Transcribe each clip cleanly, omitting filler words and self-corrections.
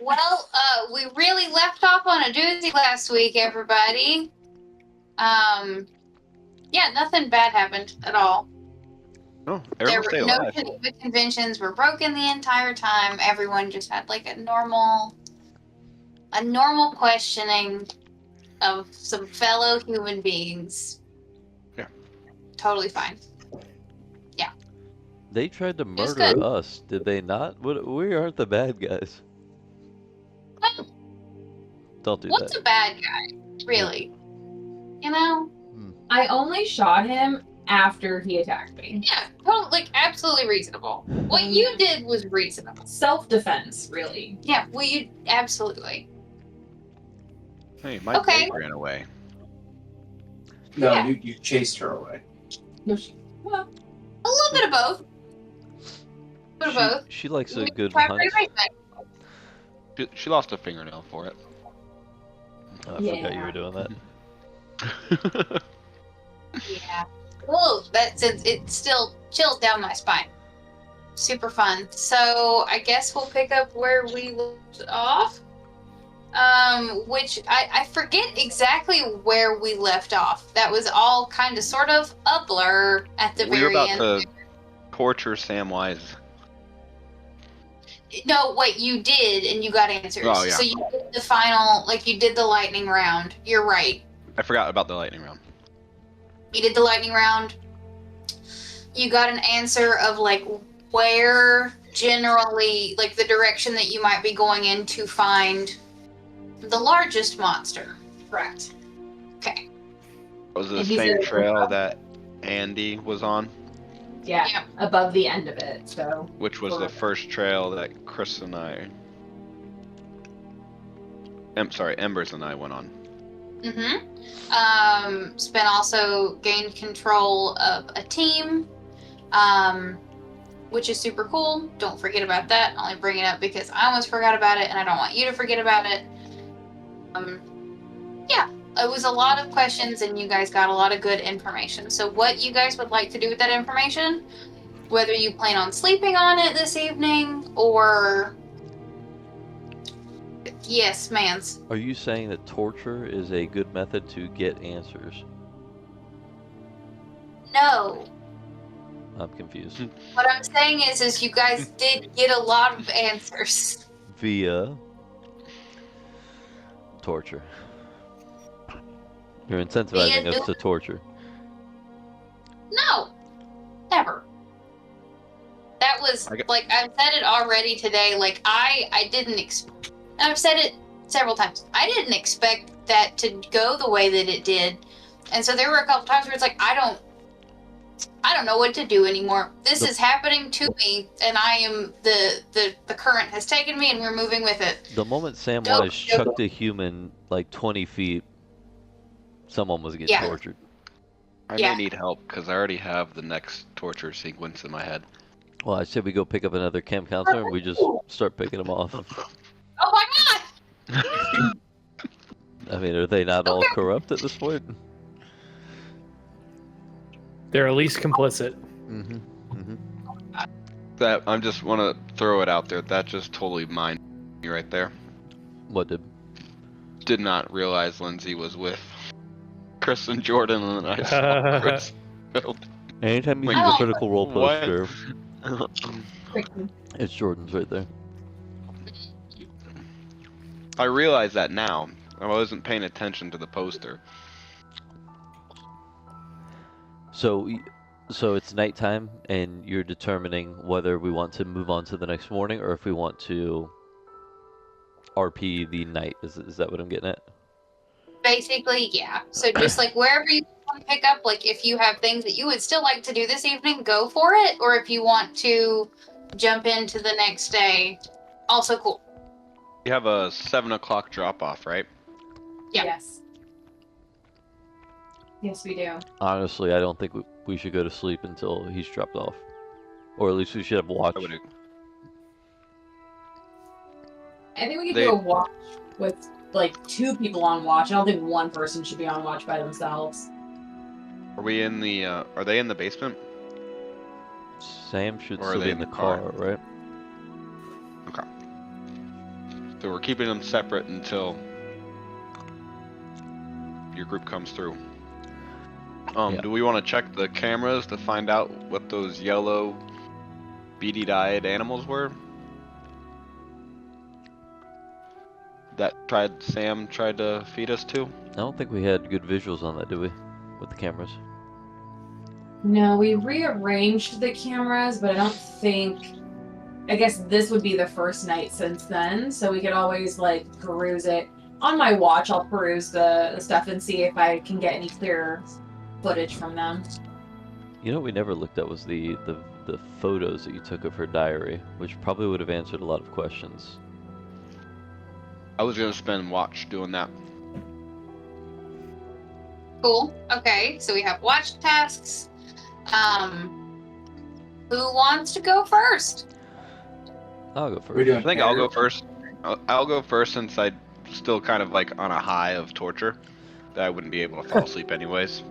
Well, we really left off on a doozy last week, everybody. Yeah, nothing bad happened at all. Oh, There everyone were stay no alive. conventions were broken the entire time. Everyone just had like a normal questioning of some fellow human beings. Yeah. Totally fine. They tried to was murder good. us, did they not? We aren't the bad guys. Well, Don't do what's that. a bad guy, really? You know? I only shot him after he attacked me. Yeah, totally, like absolutely reasonable. What you did was reasonable. Self-defense, really. Yeah, well, you absolutely. Hey, my Okay. leg ran away. No, Yeah. you chased her away. A little bit of both. A bit of both. She likes a good Try hunt. pretty basic. She lost a fingernail for it. Oh, I forgot you were doing that. Yeah. Whoa, it still chills down my spine. Super fun. So I guess we'll pick up where we left off. Which I forget exactly where we left off. That was all kind of sort of a blur at the We were very about end. to torture Samwise. No, wait, you did, and you got answers. Oh, yeah. So you did the final, like you did the lightning round. You're right. I forgot about the lightning round. You did the lightning round. You got an answer of like where generally, like the direction that you might be going in to find the largest monster. Correct. Okay. Was it the And he's same a- trail that Andy was on? Yeah, above the end of it, so. Which was the first trail that Chris and I... Embers and I went on. Spin also gained control of a team, which is super cool. Don't forget about that. I only bring it up because I almost forgot about it, and I don't want you to forget about it. Yeah, it was a lot of questions, and you guys got a lot of good information. So what you guys would like to do with that information, whether you plan on sleeping on it this evening, or... Yes, mans. Are you saying that torture is a good method to get answers? No. I'm confused. What I'm saying is you guys did get a lot of answers. Via torture. You're incentivizing us to torture. No. Never. That was, like, I've said it already today, like, I didn't expect... I've said it several times. I didn't expect that to go the way that it did. And so there were a couple times where it's like, I don't know what to do anymore. This is happening to me, and I am the current has taken me, and we're moving with it. The moment Samwise chucked a human like 20 feet, someone was getting tortured. I may need help because I already have the next torture sequence in my head. Well, I said we go pick up another camp counselor and we just start picking them off. Oh my god! I mean, are they not all corrupt at this point? They're at least complicit. That I just want to throw it out there. That just totally mined me right there. What did? Did not realize Lindsay was with Chris and Jordan, and then I saw Chris. Anytime you do the critical role poster, it's Jordan's right there. I realize that now. I wasn't paying attention to the poster. So it's nighttime, and you're determining whether we want to move on to the next morning or if we want to RP the night. Is that what I'm getting at? Basically, yeah. So just like wherever you want to pick up, like if you have things that you would still like to do this evening, go for it. Or if you want to jump into the next day, also cool. You have a 7 o'clock drop off, right? Yeah. Yes. Yes, we do. Honestly, I don't think we should go to sleep until he's dropped off. Or at least we should have a watch. I think we could do a watch with like 2 people on watch. I don't think one person should be on watch by themselves. Are we in the, are they in the basement? Sam should still be in the car, right? Okay. So we're keeping them separate until your group comes through. Yeah. Do we want to check the cameras to find out what those yellow, beady-eyed animals were? That Sam tried to feed us to? I don't think we had good visuals on that, did we? With the cameras. No, we rearranged the cameras, but I don't think. I guess this would be the first night since then, so we could always like peruse it. On my watch, I'll peruse the stuff and see if I can get any clear footage from them. You know what we never looked at was the photos that you took of her diary, which probably would have answered a lot of questions. I was gonna spend watch doing that. Cool. Okay, so we have watch tasks. Who wants to go first? I'll go We're first. doing I think I'll go first. I'll go first since I'm still kind of like on a high of torture that I wouldn't be able to fall asleep anyways.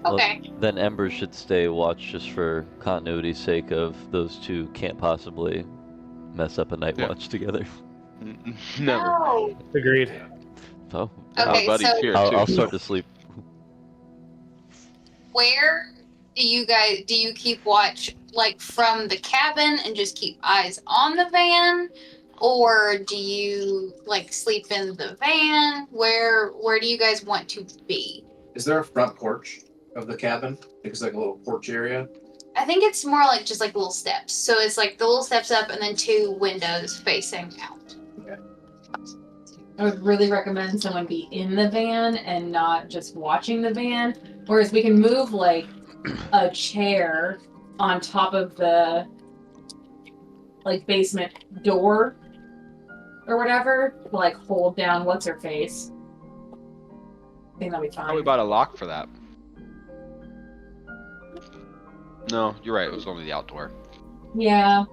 Okay. Well, then Embers should stay watch just for continuity's sake of those two can't possibly mess up a night Yeah. watch together. Never. No. Agreed. Oh, Okay, Our buddy's so here I'll too. start to sleep. where do you keep watch, like from the cabin and just keep eyes on the van, or do you like sleep in the van? Where do you guys want to be? Is there a front porch of the cabin? It's like a little porch area. I think it's more like just like little steps. So it's like the little steps up and then 2 windows facing out. I would really recommend someone be in the van and not just watching the van. Whereas we can move like a chair on top of the like basement door or whatever to like hold down what's her face. I think that'll be Probably fine. bought a lock for that. No, you're right. It was only the outdoor. Yeah.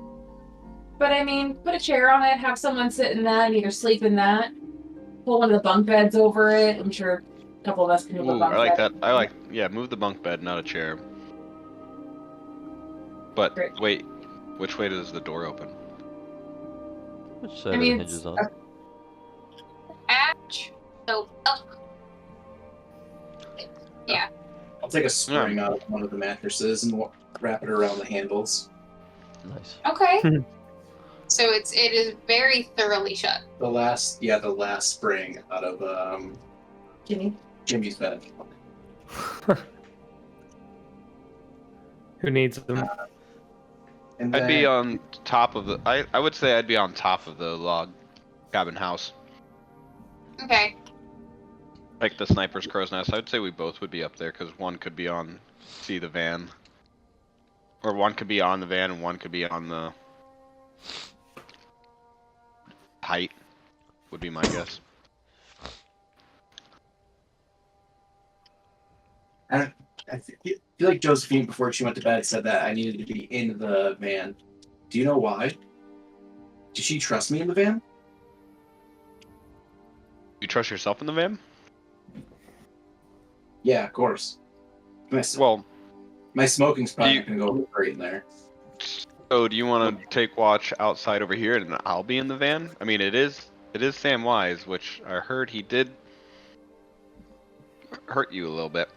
But I mean, put a chair on it, have someone sit in that, and either sleep in that, pull one of the bunk beds over it. I'm sure a couple of us can move a Ooh, bunk I like bed. that. Yeah, move the bunk bed, not a chair. But Great. wait, which way does the door open? Which side I are mean, the hinges on? Hatch. So up. Yeah. I'll take a spring out of one of the mattresses and wrap it around the handles. Nice. Okay. So it is very thoroughly shut. The last spring out of Jimmy. Jimmy's bed. Who needs them? And I'd be then- on top of the. I would say I'd be on top of the log cabin house, Okay. like the sniper's crow's nest. I'd say we both would be up there because one could be on the van, or one could be on the van and one could be on the height. Would be my guess. I feel like Josephine, before she went to bed, said that I needed to be in the van. Do you know why? Did she trust me in the van? You trust yourself in the van? Yeah, of course. Well, My smoking's probably Do not going to go great in there. so do you want to take watch outside over here and I'll be in the van? I mean, it is Sam Wise, which I heard he did hurt you a little bit.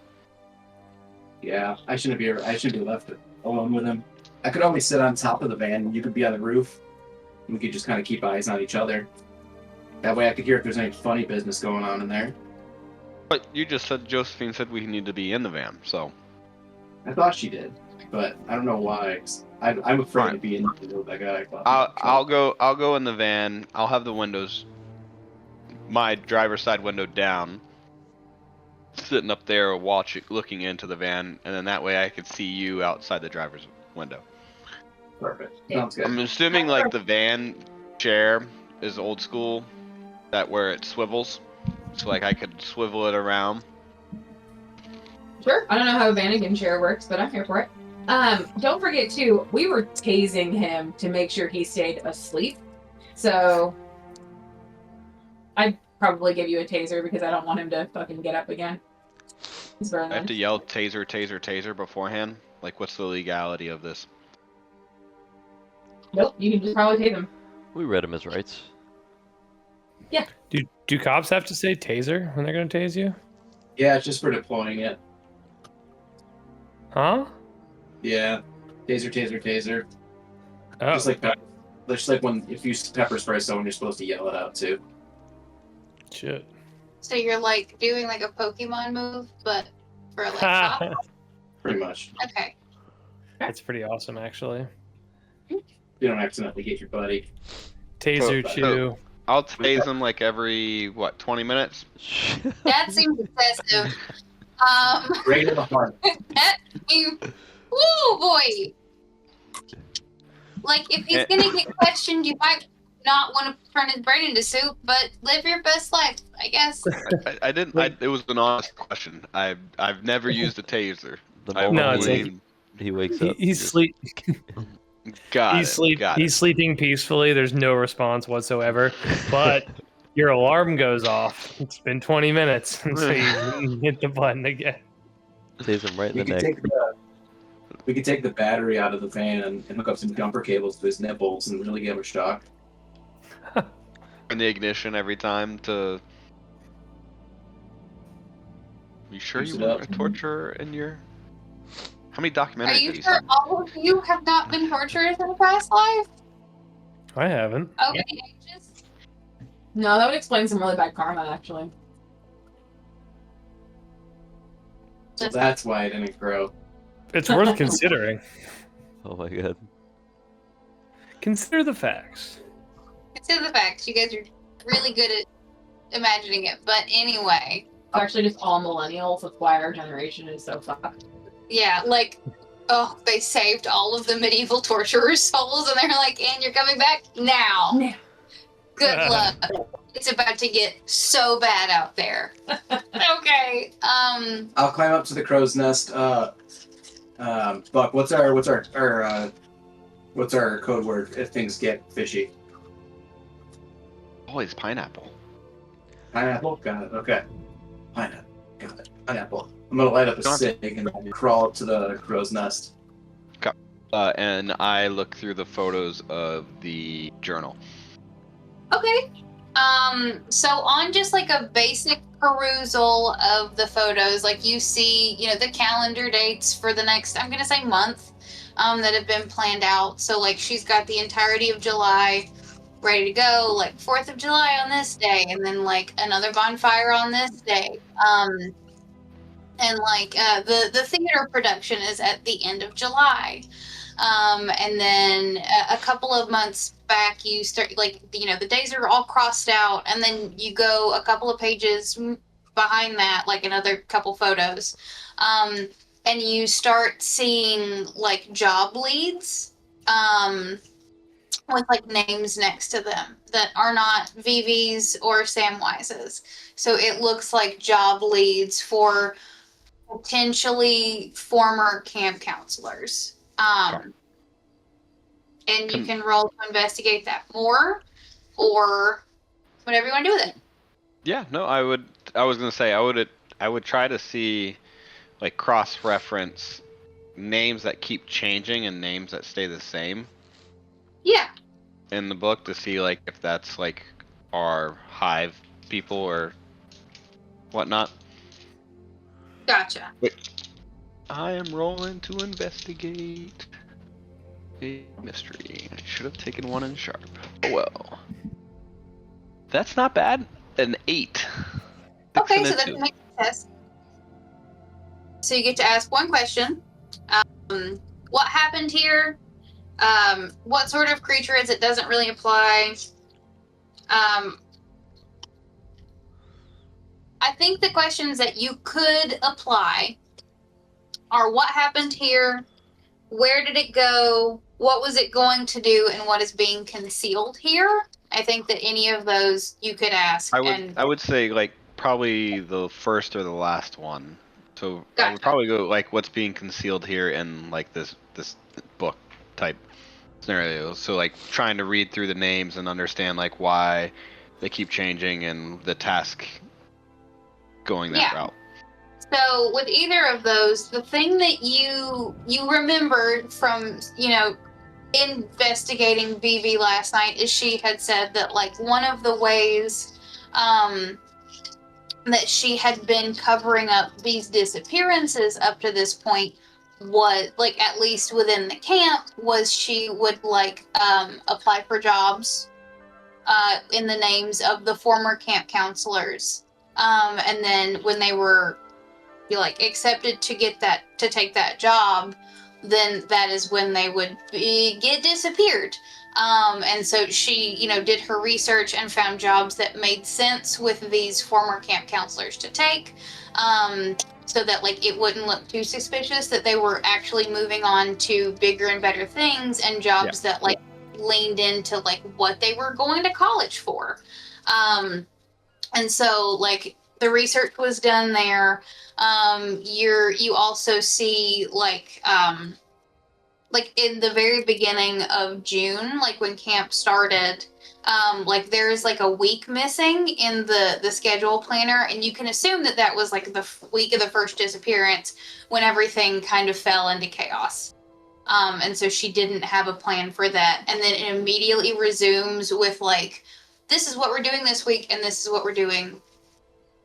Yeah, I shouldn't be left alone with him. I could always sit on top of the van, and you could be on the roof. And we could just kind of keep eyes on each other. That way I could hear if there's any funny business going on in there. But you just said Josephine said we need to be in the van, so I thought she did, but I don't know why. I'm afraid Fine. to be in the middle of that guy. I'll go in the van. I'll have the windows, my driver's side window down, sitting up there looking into the van, and then that way I could see you outside the driver's window. Perfect. Sounds good. I'm assuming like the van chair is old school, that where it swivels, so like I could swivel it around. Sure. I don't know how a Vanagon chair works, but I'm here for it. Don't forget too, we were tasing him to make sure he stayed asleep. So I'd probably give you a taser because I don't want him to fucking get up again. He's I have to yell taser, taser, taser beforehand. Like, what's the legality of this? Nope, you can just probably tase him. We read him his rights. Do cops have to say taser when they're gonna tase you? Yeah, it's just for deploying it. Huh? Yeah. Taser, taser, taser. Oh. Just like when if you pepper spray someone, you're supposed to yell it out too. Shit. So you're like doing like a Pokemon move, but for like cops? Pretty much. Okay. That's pretty awesome, actually. You don't accidentally hit your buddy. Taser So- chew. I'll tase them like every 20 minutes. That seems excessive. Right in the heart. Woo boy. Like if he's gonna get questioned, you might not want to turn his brain into soup, but live your best life, I guess. I didn't. It was an honest question. I've never used a taser. The I've No, moment it's only- like- he wakes up. He's just- sleep. Got He's it. sleeping peacefully. There's no response whatsoever. But your alarm goes off. It's been 20 minutes, and so you hit the button again. Tase him right in We the could neck. take the battery out of the van and hook up some jumper cables to his nipples and really give him a shock. In the ignition every time to. You sure Use you it want up. a torturer in your? How many Are documentaries have you you sure seen? all of you have not been torturers in a past life? I haven't. Over the ages? No, that would explain some really bad karma, actually. So that's why I didn't grow. It's worth considering. Oh my god. Consider the facts. Consider the facts. You guys are really good at imagining it. But anyway, It's actually just all millennials. That's why our generation is so fucked. yeah, like, oh, they saved all of the medieval torturers' souls, and they're like, and you're coming back now. Now. Good luck. It's about to get so bad out there. Okay. I'll climb up to the crow's nest. Buck, what's our code word if things get fishy? Always pineapple. Pineapple. Got it. Okay. Pineapple. Got it. Pineapple. I'm gonna light up a Don't- cig and crawl up to the crow's nest. And I look through the photos of the journal. Okay. So on just like a basic perusal of the photos, like you see, the calendar dates for the next, I'm gonna say month, that have been planned out. So like she's got the entirety of July ready to go, like 4th of July on this day, and then like another bonfire on this day. And like the theater production is at the end of July. And then a couple of months back, you start the days are all crossed out, and then you go a couple of pages behind that, like another couple photos, and you start seeing like job leads, with like names next to them that are not Vivy's or Samwise's. So it looks like job leads for potentially former camp counselors. And you can roll to investigate that more, or whatever you want to do with it. Yeah, no, I was gonna say I would try to see, like, cross-reference names that keep changing and names that stay the same Yeah. in the book to see like if that's like our hive people or whatnot. Gotcha. I am rolling to investigate a mystery. I should have taken one in sharp. Oh well. That's not bad. An 8. Okay, so that's a make success. So you get to ask one question. What happened here? What sort of creature is it? Doesn't really apply. I think the questions that you could apply are what happened here, where did it go, what was it going to do, and what is being concealed here. I think that any of those you could ask. I would say like probably the first or the last one. So I Gotcha. would probably go like what's being concealed here in like this book type scenario. So like trying to read through the names and understand like why they keep changing and the task going that route. So with either of those, the thing that you remembered from, investigating Vivy last night is she had said that like one of the ways that she had been covering up these disappearances up to this point was, like, at least within the camp, was she would, like, apply for jobs in the names of the former camp counselors. And then when they were, like, accepted to take that job, then that is when they would get disappeared. And so she, did her research and found jobs that made sense with these former camp counselors to take, so that, like, it wouldn't look too suspicious that they were actually moving on to bigger and better things and jobs that, like, leaned into, like, what they were going to college for. And so, like, the research was done there. You also see, like in the very beginning of June, like when camp started, like there's like a week missing in the schedule planner, and you can assume that was like the week of the first disappearance when everything kind of fell into chaos. And so she didn't have a plan for that, and then it immediately resumes with, like, this is what we're doing this week and this is what we're doing.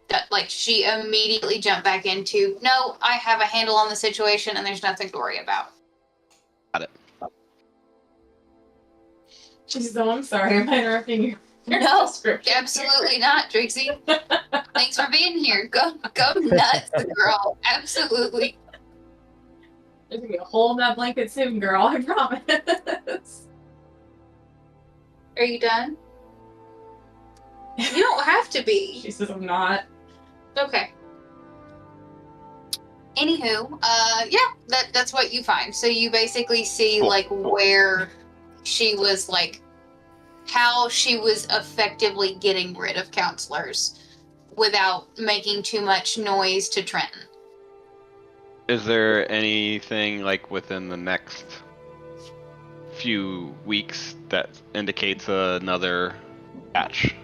That, like, she immediately jumped back into, no, I have a handle on the situation and there's nothing to worry about. Got it. Jesus, I'm sorry, I'm interrupting you. No, absolutely not, Trixie. Thanks for being here. Go nuts, girl. Absolutely. There's gonna be a hole in that blanket soon, girl, I promise. Are you done? You don't have to be. She says I'm not. Okay. Anywho, that's what you find. So you basically see, like, where she was, like, how she was effectively getting rid of counselors without making too much noise to Trenton. Is there anything, like, within the next few weeks that indicates another batch?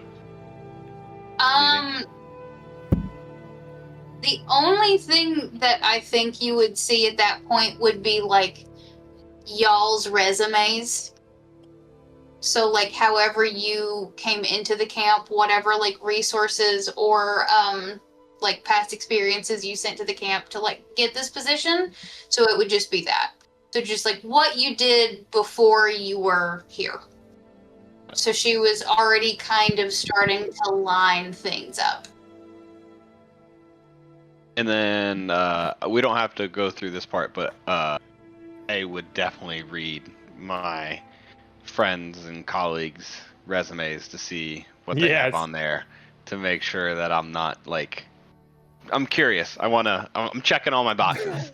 The only thing that I think you would see at that point would be, like, y'all's resumes. So, like, however you came into the camp, whatever, like, resources or, like, past experiences you sent to the camp to, like, get this position. So it would just be that. So just, like, what you did before you were here. So she was already kind of starting to line things up. And then, we don't have to go through this part, but I would definitely read my friends and colleagues' resumes to see what they have on there, to make sure that I'm not, like, I'm curious. I'm checking all my boxes.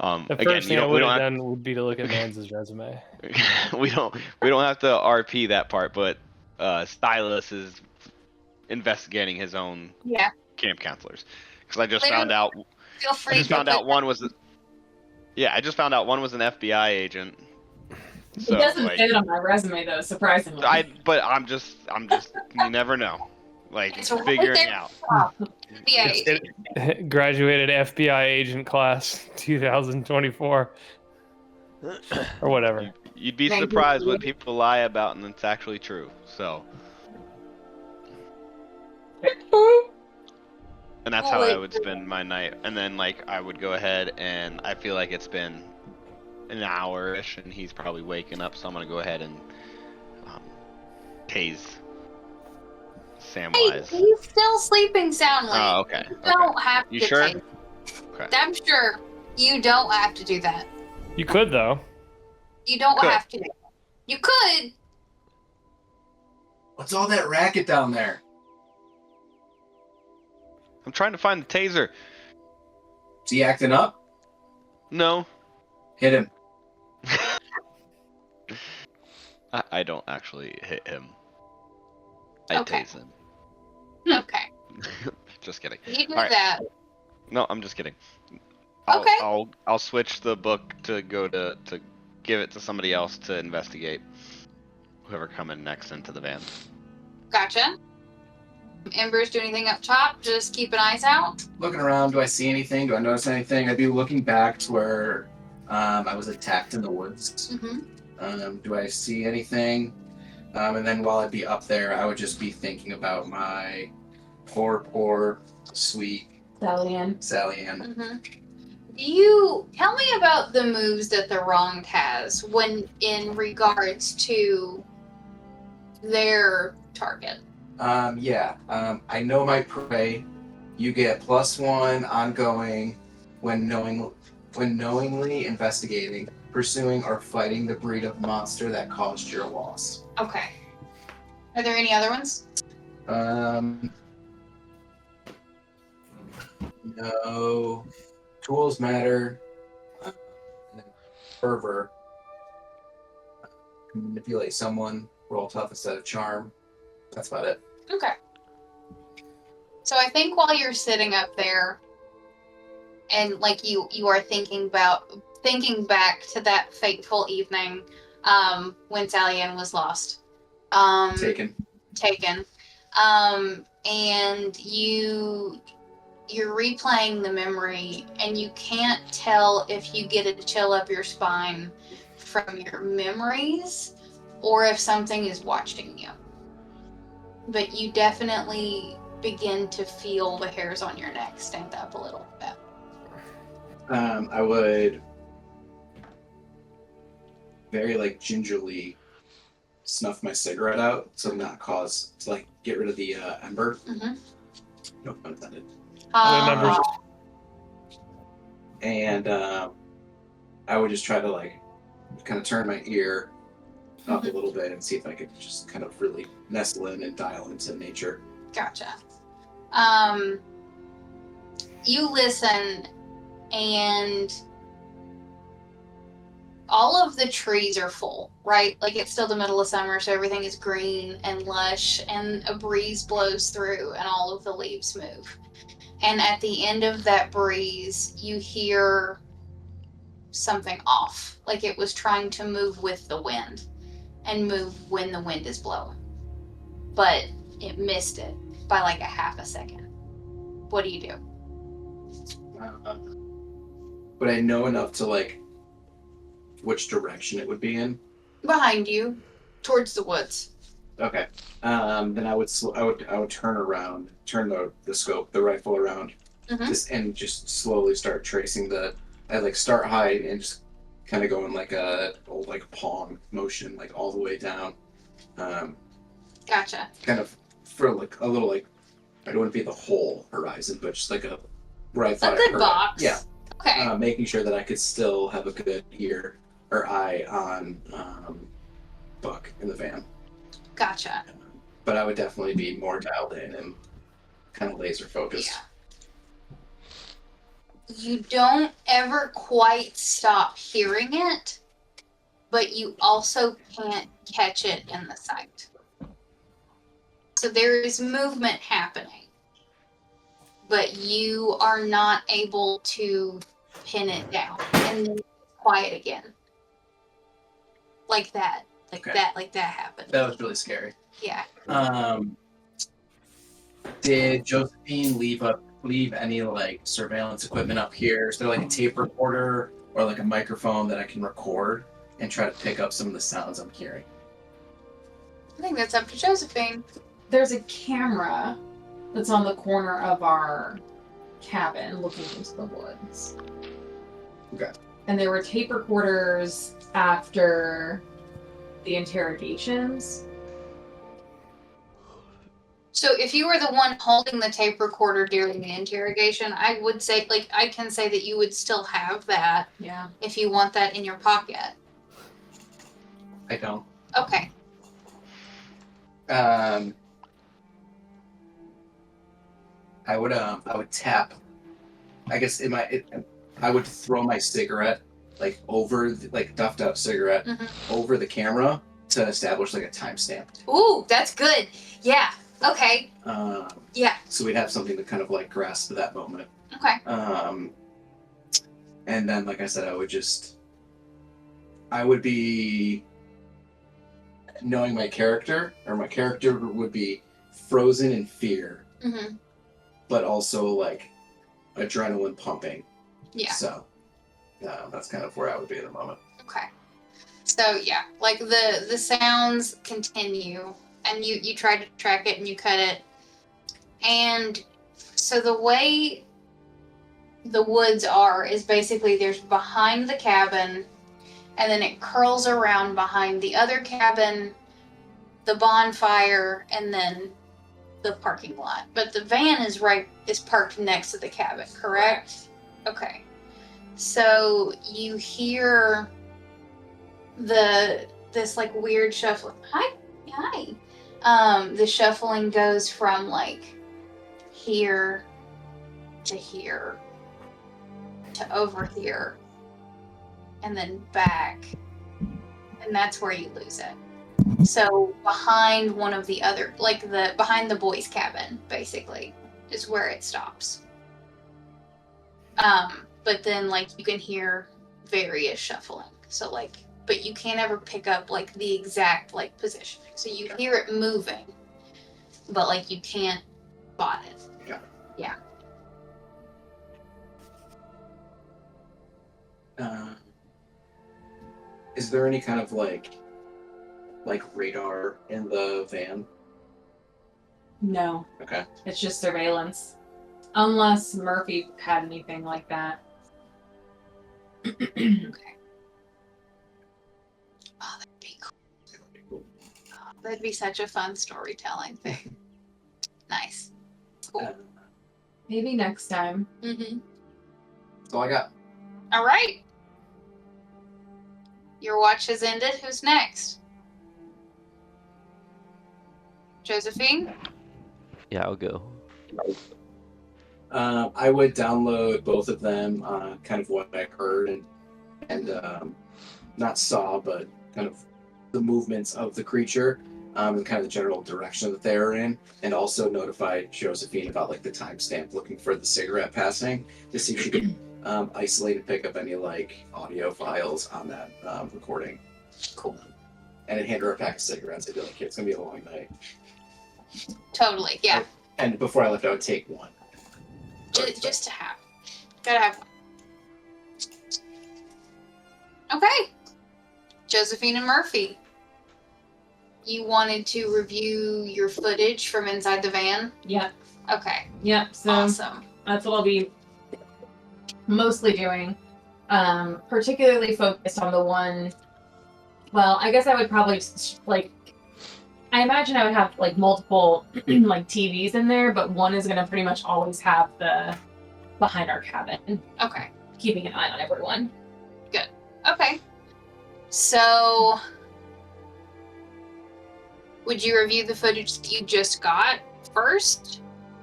The first thing I would have done would be to look at Mans's resume. we don't have to RP that part, but Silus is investigating his own camp counselors, because I just found out. Feel free. I just found out one was an FBI agent. So, it doesn't say it on my resume though, surprisingly. But I'm just you never know. Like, it's figuring out. Graduated FBI agent class 2024 or whatever. You'd be surprised what people lie about, and it's actually true. So, and that's how I would spend my night. And then, like, I would go ahead, and I feel like it's been an hour-ish, and he's probably waking up. So I'm gonna go ahead and tase Samwise. Hey, he's still sleeping soundly. Oh, okay. You don't have to. You sure? Okay. I'm sure. You don't have to do that. You could, though. You don't have to. You could. What's all that racket down there? I'm trying to find the taser. Is he acting up? No. Hit him. I don't actually hit him. I tase him. Okay. Just kidding. You do that. No, I'm just kidding. I'll switch the book to go to give it to somebody else to investigate. Whoever coming next into the van. Gotcha. Embers, do anything up top? Just keep an eyes out. Looking around, do I see anything? Do I notice anything? I'd be looking back to where I was attacked in the woods. Mm-hmm. Do I see anything? And then while I'd be up there, I would just be thinking about my poor, sweet Sally Ann. Mm-hmm. Do you tell me about the moves that the Wronged has when in regards to their target? Yeah. I know my prey. You get +1 ongoing when knowingly investigating, pursuing, or fighting the breed of monster that caused your loss. Okay. Are there any other ones? No. Tools matter. And then fervor. Manipulate someone. Roll tough instead of charm. That's about it. Okay. So I think while you're sitting up there, and like you are thinking back to that fateful evening, when Sally Ann was lost. Taken. And you're replaying the memory, and you can't tell if you get a chill up your spine from your memories or if something is watching you. But you definitely begin to feel the hairs on your neck stand up a little bit. I would very gingerly snuff my cigarette out to get rid of the ember. Mm-hmm. No pun intended. Remember. And I would just try to kind of turn my ear up a little bit and see if I could just kind of really nestle in and dial into nature. Gotcha. You listen, and all of the trees are full, right? Like, it's still the middle of summer, so everything is green and lush, and a breeze blows through, and all of the leaves move. And at the end of that breeze, you hear something off, like it was trying to move with the wind and move when the wind is blowing. But it missed it by like a half a second. What do you do? But I know enough to which direction it would be in. Behind you, towards the woods. Okay. Then I would turn around, turn the rifle around, just slowly start tracing I'd start high and just kind of go in a old Pong motion, all the way down. Gotcha. Kind of for a little I don't want to be the whole horizon, but just a where I thought a good box. Yeah. Okay. Making sure that I could still have a good ear or eye on Buck in the van. Gotcha. But I would definitely be more dialed in and kind of laser focused. Yeah. You don't ever quite stop hearing it, but you also can't catch it in the sight. So there is movement happening, but you are not able to pin it down. And then it's quiet again. Like that. Like that happened. That was really scary. Yeah. Did Josephine leave any surveillance equipment up here? Is there a tape recorder or a microphone that I can record and try to pick up some of the sounds I'm hearing? I think that's up to Josephine. There's a camera that's on the corner of our cabin looking into the woods. Okay. And there were tape recorders after the interrogations. So if you were the one holding the tape recorder during the interrogation, I would say, I can say that you would still have that. Yeah. If you want that in your pocket. I don't. Okay. I would tap. I guess I would throw my cigarette over duffed out cigarette over the camera to establish a timestamp. Ooh, that's good. Yeah. Okay. Yeah. So we'd have something to kind of grasp that moment. Okay. And then, like I said, I would be knowing my character would be frozen in fear, but also adrenaline pumping. Yeah. So that's kind of where I would be at the moment. Okay. So yeah, like the sounds continue, and you try to track it and you cut it, and so the way the woods are is basically there's behind the cabin, and then it curls around behind the other cabin, the bonfire, and then the parking lot. But the van is parked next to the cabin, correct? Okay. So you hear this like weird shuffling. Hi. The shuffling goes from like here to here to over here and then back, and that's where you lose it. So behind one of the other, like behind the boys' cabin, basically, is where it stops. But then like you can hear various shuffling. So like, but you can't ever pick up like the exact like positioning. So you hear it moving, but like you can't spot it. Yeah. Is there any kind of like radar in the van? No, Okay. it's just surveillance. Unless Murphy had anything like that. Okay. Oh, that'd be cool. Oh, that'd be such a fun storytelling thing. Nice. Cool. Maybe next time. Mm-hmm. That's all I got. All right. Your watch has ended. Who's next? Josephine? Yeah, I'll go. I would download both of them, kind of what I heard and not saw, but kind of the movements of the creature, and kind of the general direction that they are in, and also notified Josephine about like the timestamp, looking for the cigarette passing to see if she could isolate and pick up any like audio files on that recording. Cool. And then hand her a pack of cigarettes. I'd be like, it's gonna be a long night. Totally. Yeah. And before I left, I would take one. Just to have. Gotta have one. Okay. Josephine and Murphy. You wanted to review your footage from inside the van? Yep. Okay. Yep. So Awesome. that's what I'll be mostly doing. Particularly focused on the one. Well, I guess I would probably like. I imagine I would have like multiple like TVs in there, but one is gonna pretty much always have the behind our cabin. Okay. Keeping an eye on everyone. Good. Okay. So, would you review the footage that you just got first?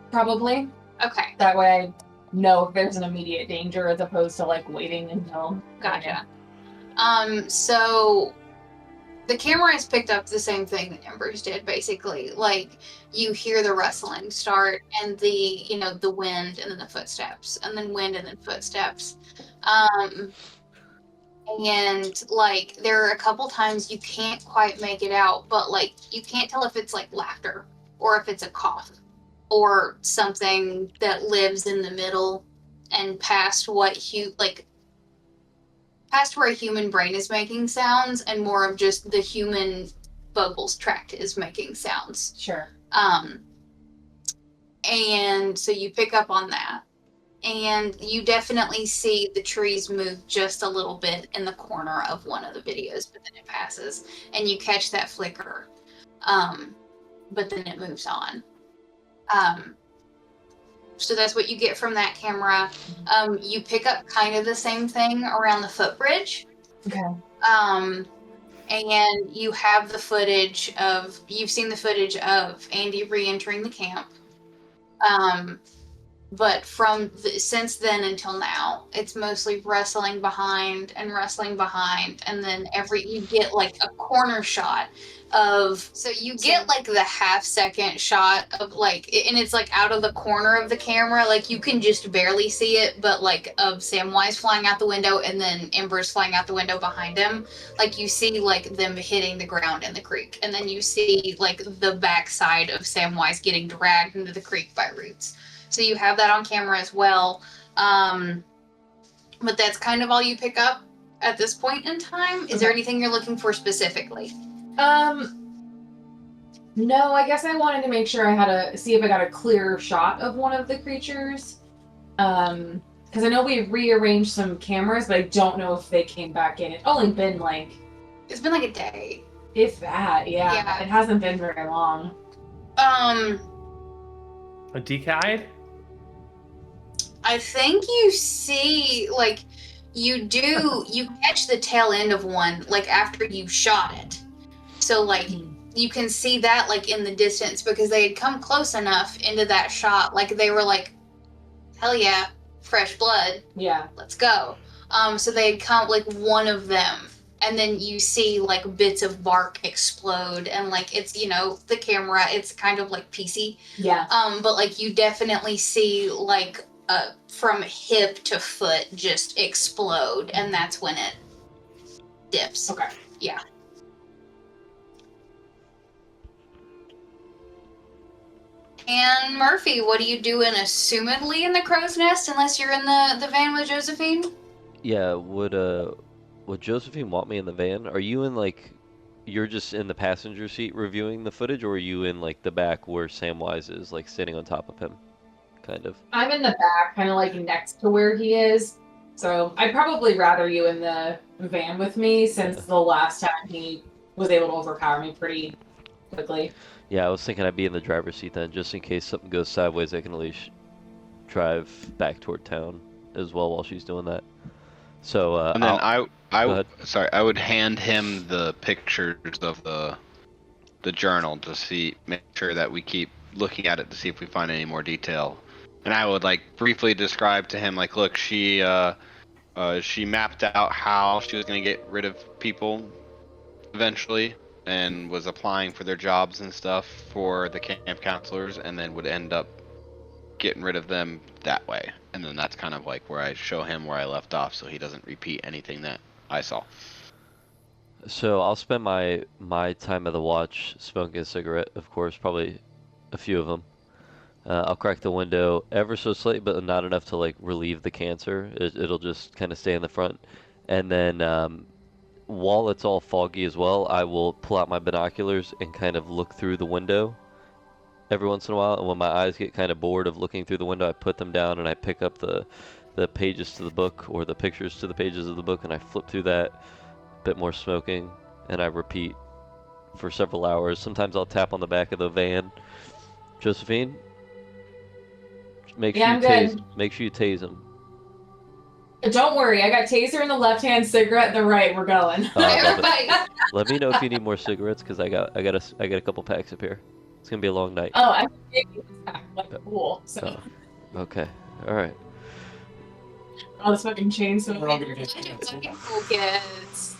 Probably. Okay. That way I know if there's an immediate danger as opposed to like waiting until. Gotcha. So the camera has picked up the same thing that Embers did, basically. Like, you hear the rustling start and the wind and then the footsteps and then wind and then footsteps. And like, there are a couple times you can't quite make it out, but like, you can't tell if it's like laughter or if it's a cough or something that lives in the middle and past past where a human brain is making sounds and more of just the human vocals tract is making sounds. Sure. And so you pick up on that. And you definitely see the trees move just a little bit in the corner of one of the videos, but then it passes and you catch that flicker. But then it moves on. So that's what you get from that camera. You pick up kind of the same thing around the footbridge. Okay. And you have the footage you've seen the footage of Andy re-entering the camp. But since then until now, it's mostly wrestling behind, and then you get like a corner shot get like the half-second shot of like, and it's like out of the corner of the camera, like you can just barely see it, but like of Samwise flying out the window and then Embers flying out the window behind him, like you see like them hitting the ground in the creek, and then you see like the backside of Samwise getting dragged into the creek by roots. So you have that on camera as well. But that's kind of all you pick up. at this point in time? Is there anything you're looking for specifically? No, I guess I wanted to make sure I had see if I got a clear shot of one of the creatures. Because I know we rearranged some cameras, but I don't know if they came back in. It's only been like... It's been like a day. If that, yeah. Yeah. It hasn't been very long. A decayed? I think you see, like, you catch the tail end of one, like, after you shot it. So, like, you can see that, like, in the distance, because they had come close enough into that shot, like, they were like, hell yeah, fresh blood. Yeah. Let's go. So they had come, like, one of them, and then you see, like, bits of bark explode, and, like, it's, you know, the camera, it's kind of, like, PC. Yeah. But, like, you definitely see, like, from hip to foot just explode, and that's when it dips. Okay. Yeah. And Murphy, what are you doing, assumedly in the crow's nest, unless you're in the van with Josephine? Yeah, would Josephine want me in the van? Are you in, like, you're just in the passenger seat reviewing the footage, or are you in, like, the back where Samwise is, like, sitting on top of him? Kind of. I'm in the back, kind of like next to where he is. So I'd probably rather you in the van with me, since the last time he was able to overpower me pretty quickly. Yeah, I was thinking I'd be in the driver's seat then, just in case something goes sideways. I can at least drive back toward town as well while she's doing that. So and then Go ahead. I would hand him the pictures of the journal to make sure that we keep looking at it to see if we find any more detail. And I would, like, briefly describe to him, like, look, she mapped out how she was going to get rid of people eventually, and was applying for their jobs and stuff for the camp counselors, and then would end up getting rid of them that way. And then that's kind of like where I show him where I left off, so he doesn't repeat anything that I saw. So I'll spend my time of the watch smoking a cigarette, of course, probably a few of them. I'll crack the window ever so slightly, but not enough to, like, relieve the cancer. It'll just kind of stay in the front. And then while it's all foggy as well, I will pull out my binoculars and kind of look through the window every once in a while. And when my eyes get kind of bored of looking through the window, I put them down and I pick up the pages to the book, or the pictures to the pages of the book, and I flip through that, a bit more smoking, and I repeat for several hours. Sometimes I'll tap on the back of the van. Josephine? Make sure you tase him. Don't worry, I got taser in the left hand, cigarette in the right. We're going. Let me know if you need more cigarettes, because I got a couple packs up here. It's gonna be a long night. Oh, I'm taking this pack like cool. So. Oh, okay. All right. Oh, this fucking chainsaw. We're all gonna get Cool kids.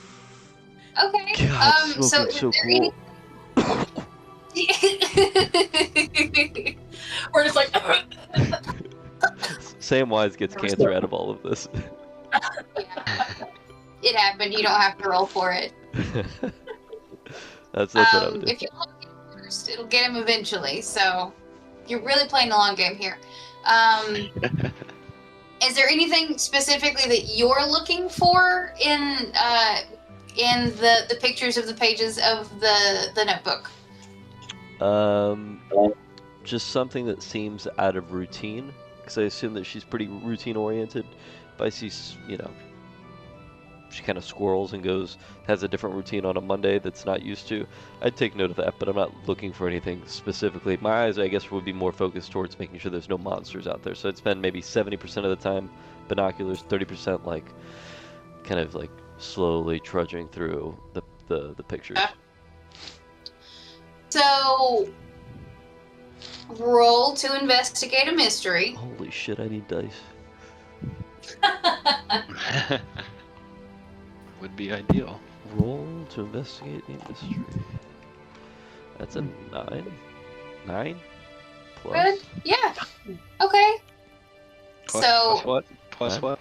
Okay. God, So smoking so is there cool. We're just like. Samwise gets cancer out of all of this. Yeah. It happened. You don't have to roll for it. That's what I would do. If you look at it first, it'll get him eventually. So you're really playing the long game here. Is there anything specifically that you're looking for in the pictures of the pages of the notebook? Just something that seems out of routine, because I assume that she's pretty routine oriented. But I see, you know, she kind of squirrels and has a different routine on a Monday that's not used to. I'd take note of that, but I'm not looking for anything specifically. My eyes, I guess, would be more focused towards making sure there's no monsters out there. So I'd spend maybe 70% of the time binoculars, 30% like kind of like slowly trudging through the pictures. So roll to investigate a mystery. Holy shit, I need dice. Would be ideal. Roll to investigate a mystery. That's a 9. 9? Plus. Good. Yeah. Okay. Plus what? Plus Nine? what?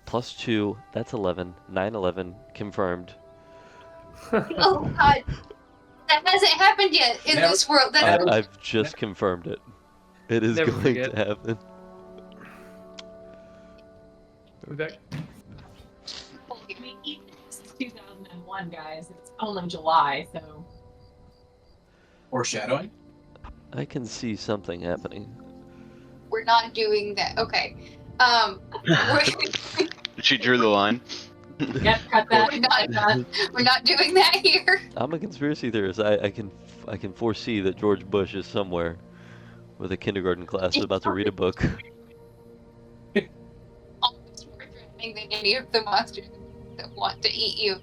Plus 2. That's 11. 9, 11. Confirmed. Oh God. That hasn't happened yet in this world. I've just confirmed it. It is Never going forget. to happen. I'll be back. I mean, even if this is 2001, guys, it's only July, so. Foreshadowing? I can see something happening. We're not doing that. Okay. She drew the line. Yep, cut that. We're not doing that here. I'm a conspiracy theorist. I can foresee that George Bush is somewhere with a kindergarten class about to read a book. Almost more threatening than any of the monsters that want to eat you.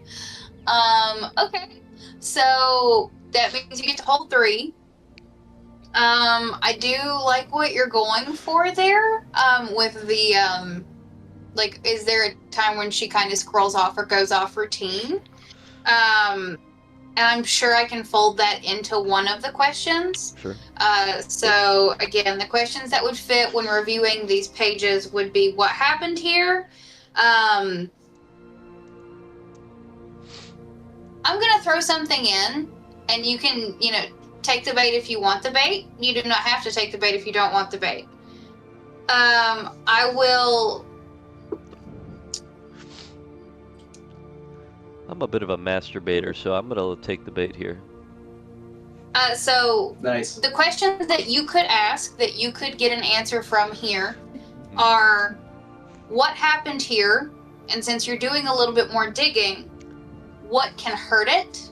Okay. So that means you get to hold 3. I do like what you're going for there. With the like, is there a time when she kind of scrolls off or goes off routine? And I'm sure I can fold that into one of the questions. Sure. So again, the questions that would fit when reviewing these pages would be what happened here. I'm gonna throw something in, and you can, take the bait if you want the bait. You do not have to take the bait if you don't want the bait. I will. I'm a bit of a masturbator, so I'm gonna take the bait here. So Nice. the questions that you could ask, that you could get an answer from here, are what happened here, and since you're doing a little bit more digging, what can hurt it?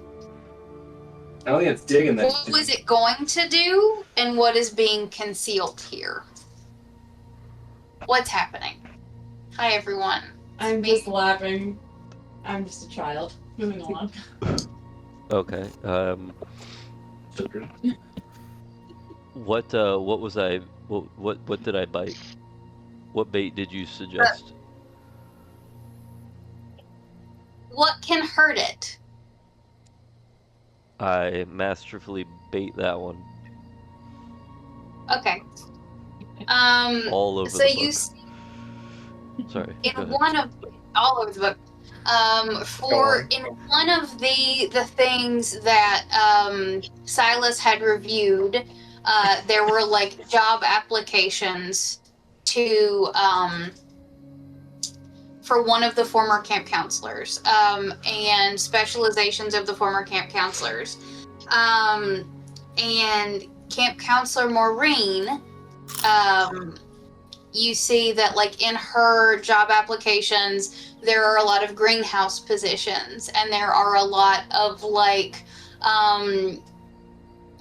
I don't think it's digging that. What was it going to do, and what is being concealed here? What's happening? Hi, everyone. I'm just laughing. I'm just a child. Moving along. Okay. Children. What was I? What did I bite? What bait did you suggest? What can hurt it? I masterfully bait that one. Okay. All over So the you book. see Sorry. in go ahead. one of all over the book. In one of the things that Silus had reviewed, there were like job applications to for one of the former camp counselors, and specializations of the former camp counselors, and camp counselor Maureen. You see that, like, in her job applications, there are a lot of greenhouse positions, and there are a lot of, like,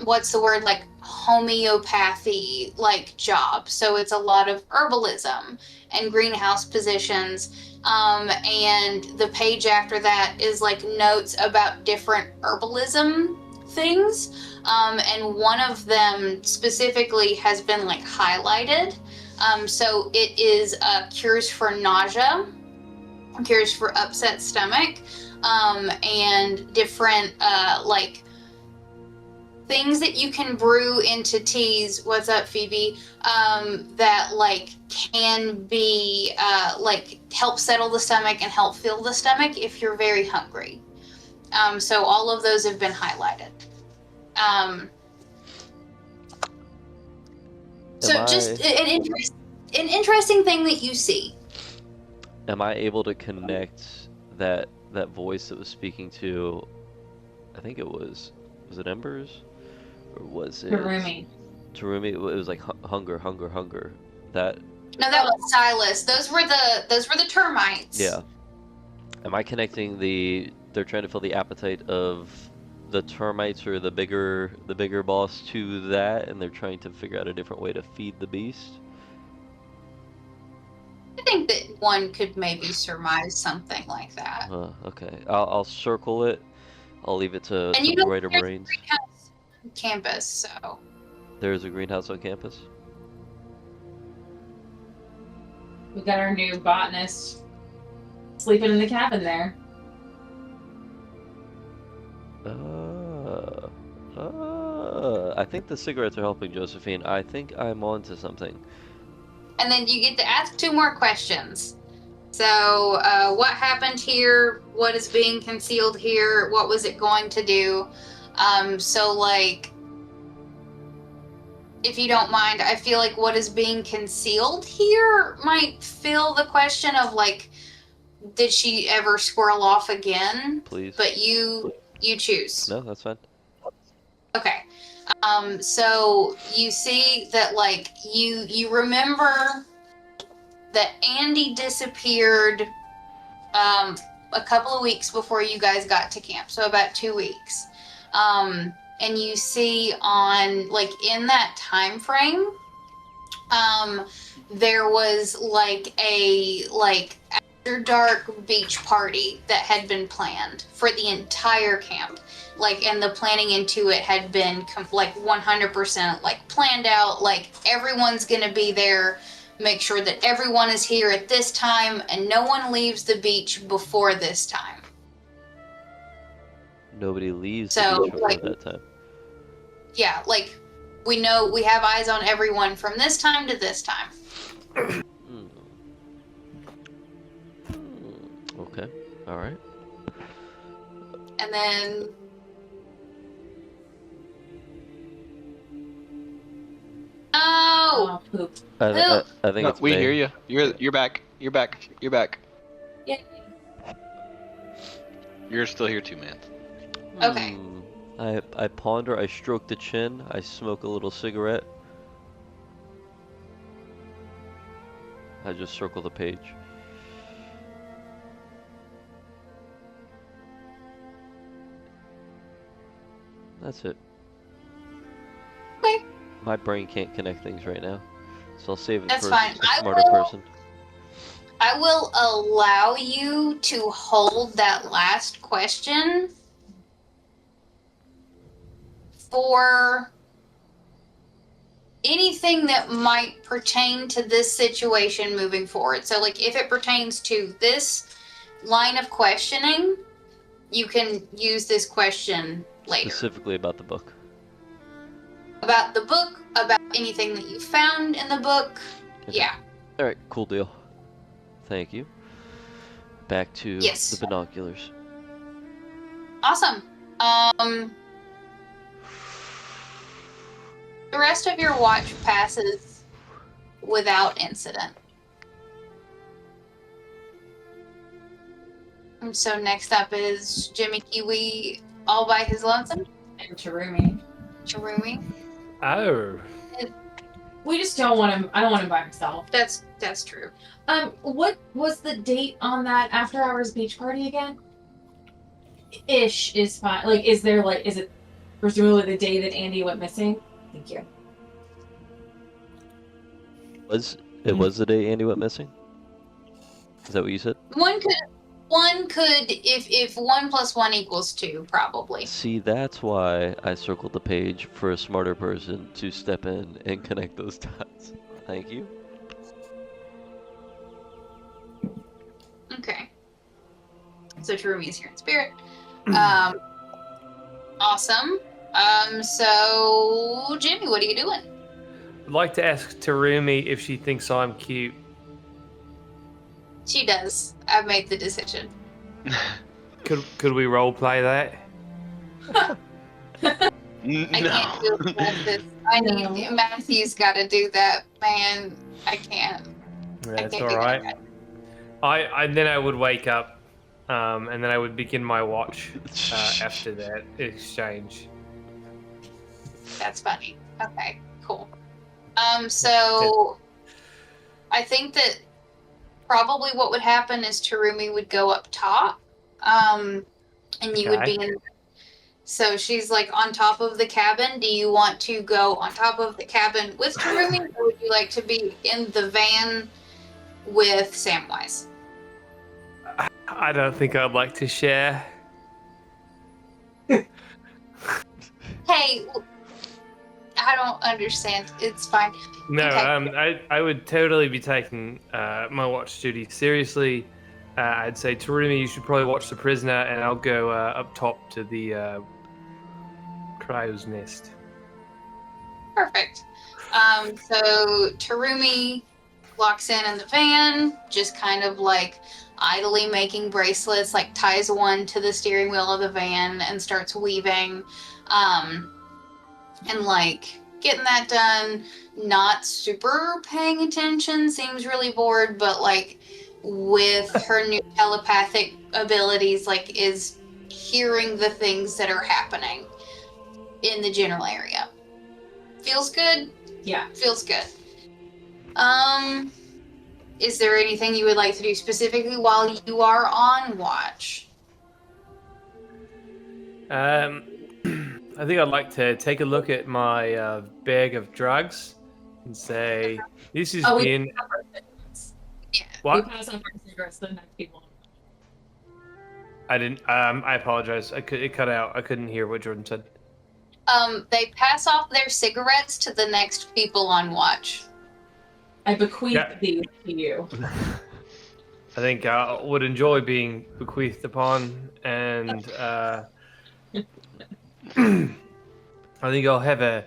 what's the word, like, homeopathy, like, jobs. So it's a lot of herbalism and greenhouse positions. And the page after that is, like, notes about different herbalism things. And one of them specifically has been, like, highlighted. So it is cures for nausea, cures for upset stomach, and different like things that you can brew into teas. What's up, Phoebe? That like can be like help settle the stomach and help fill the stomach if you're very hungry. So all of those have been highlighted. So just an interesting thing that you see. Am I able to connect that voice that was speaking to? I think it was it Embers, or was it Tarumi. Tarumi? It was like hunger. That. No, that was Silus. Those were the termites. Yeah. Am I connecting they're trying to fill the appetite of the termites or the bigger boss to that, and they're trying to figure out a different way to feed the beast? I think that one could maybe surmise something like that. Okay. I'll circle it. I'll leave it to And you some know, writer there's brains. a greenhouse on campus, so There's a greenhouse on campus? We got our new botanist sleeping in the cabin there. I think the cigarettes are helping, Josephine. I think I'm on to something. and then you get to ask 2 more questions. So, what happened here? What is being concealed here? What was it going to do? So, like, if you don't mind, I feel like what is being concealed here might fill the question of like, did she ever squirrel off again? Please. But you choose. No, that's fine. Okay. So you see that like you remember that Andy disappeared a couple of weeks before you guys got to camp, so about 2 weeks. And you see on like in that time frame, there was like a after dark beach party that had been planned for the entire camp. Like, and the planning into it had been like 100% like planned out. Like everyone's gonna be there. Make sure that everyone is here at this time and no one leaves the beach before this time. Nobody leaves So, the beach before like- that time. Yeah, like we know we have eyes on everyone from this time to this time. Hmm. Okay. All right. And then Oh, poop. I think No, it's we May. hear you. You're back. You're back. You're back. Yeah. You're still here too, man. Okay. I ponder, I stroke the chin, I smoke a little cigarette. I just circle the page. That's it. Okay. My brain can't connect things right now, so I'll save it That's for fine. a smarter will- person. I will allow you to hold that last question for anything that might pertain to this situation moving forward. So, like, if it pertains to this line of questioning, you can use this question later. Specifically about the book. About the book, about anything that you found in the book. Okay. Yeah. Alright, cool deal. Thank you. Back to Yes. the binoculars. Awesome. The rest of your watch passes without incident. And so next up is Jimmy Kiwi all by his lonesome. And Tarumi. Charumi. Oh. We just don't want him. I don't want him by himself. That's true. What was the date on that after hours beach party again? Ish is fine. Like, is it presumably the day that Andy went missing? Thank you. It was the day Andy went missing? Is that what you said? One could if 1 + 1 = 2, probably. See, that's why I circled the page for a smarter person to step in and connect those dots. Thank you. Okay. So Tarumi is here in spirit. Awesome. So Jimmy, what are you doing? I'd like to ask Tarumi if she thinks I'm cute. She does. I've made the decision. Could we role play that? I can't do it justice. I need Matthew's got to do that, man. I can't. That's can't all do right. that. I then I would wake up, and then I would begin my watch after that exchange. That's funny. Okay, cool. So I think that probably what would happen is Tarumi would go up top, and you would be in. So she's like on top of the cabin. Do you want to go on top of the cabin with Tarumi, or would you like to be in the van with Samwise? I don't think I'd like to share. Hey, I don't understand. It's fine. No, Okay. I would totally be taking my watch duty seriously. I'd say, Tarumi, you should probably watch the prisoner, and I'll go up top to the cryo's nest. Perfect. So Tarumi locks in the van, just kind of like idly making bracelets, like ties one to the steering wheel of the van and starts weaving. And like getting that done. Not super paying attention. Seems really bored, but like with her new telepathic abilities, like is hearing the things that are happening in the general area. Feels good. Yeah. Feels good. Is there anything you would like to do specifically while you are on watch? I think I'd like to take a look at my bag of drugs and say, this has been... Yeah. What? We pass on our cigarettes to the next people. I didn't. I apologize. It cut out. I couldn't hear what Jordan said. They pass off their cigarettes to the next people on watch. I bequeath Yeah. these to you. I think I would enjoy being bequeathed upon, and I think I'll have a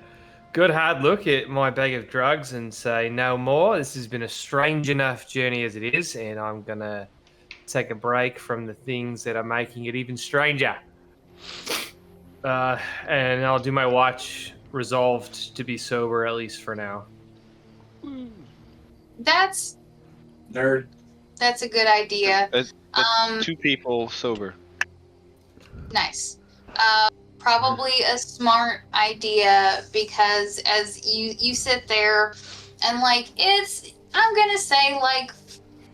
good hard look at my bag of drugs and say no more. This has been a strange enough journey as it is, and I'm gonna take a break from the things that are making it even stranger. And I'll do my watch, resolved to be sober at least for now. That's Nerd. That's a good idea. That's 2 people sober. Nice. Probably a smart idea because as you sit there and like I'm gonna say like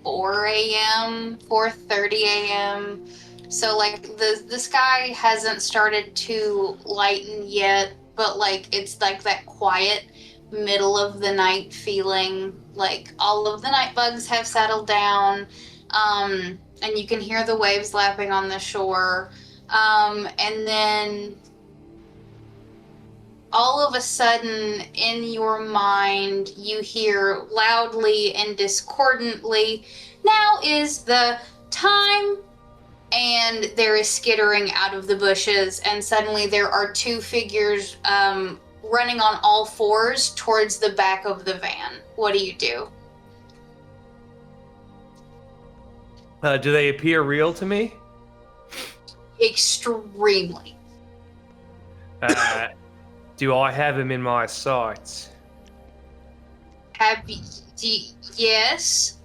4 a.m., 4:30 a.m. So like the sky hasn't started to lighten yet, but like it's like that quiet middle of the night feeling. Like all of the night bugs have settled down, and you can hear the waves lapping on the shore. And then all of a sudden in your mind, you hear loudly and discordantly, "Now is the time." And there is skittering out of the bushes, and suddenly there are 2 figures running on all 4s towards the back of the van. What do you do? Do they appear real to me? Extremely. Do I have them in my sights? Yes.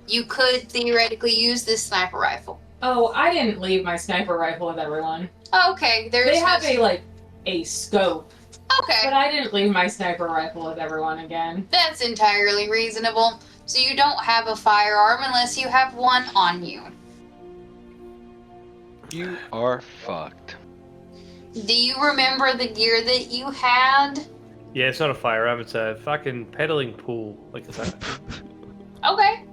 You could theoretically use this sniper rifle. Oh, I didn't leave my sniper rifle with everyone. Okay, They have a scope, Okay, but I didn't leave my sniper rifle with everyone again. that's entirely reasonable. So you don't have a firearm unless you have one on you. You are fucked. Do you remember the gear that you had? Yeah, it's not a firearm. It's a fucking pedaling pool. Like I said. Okay.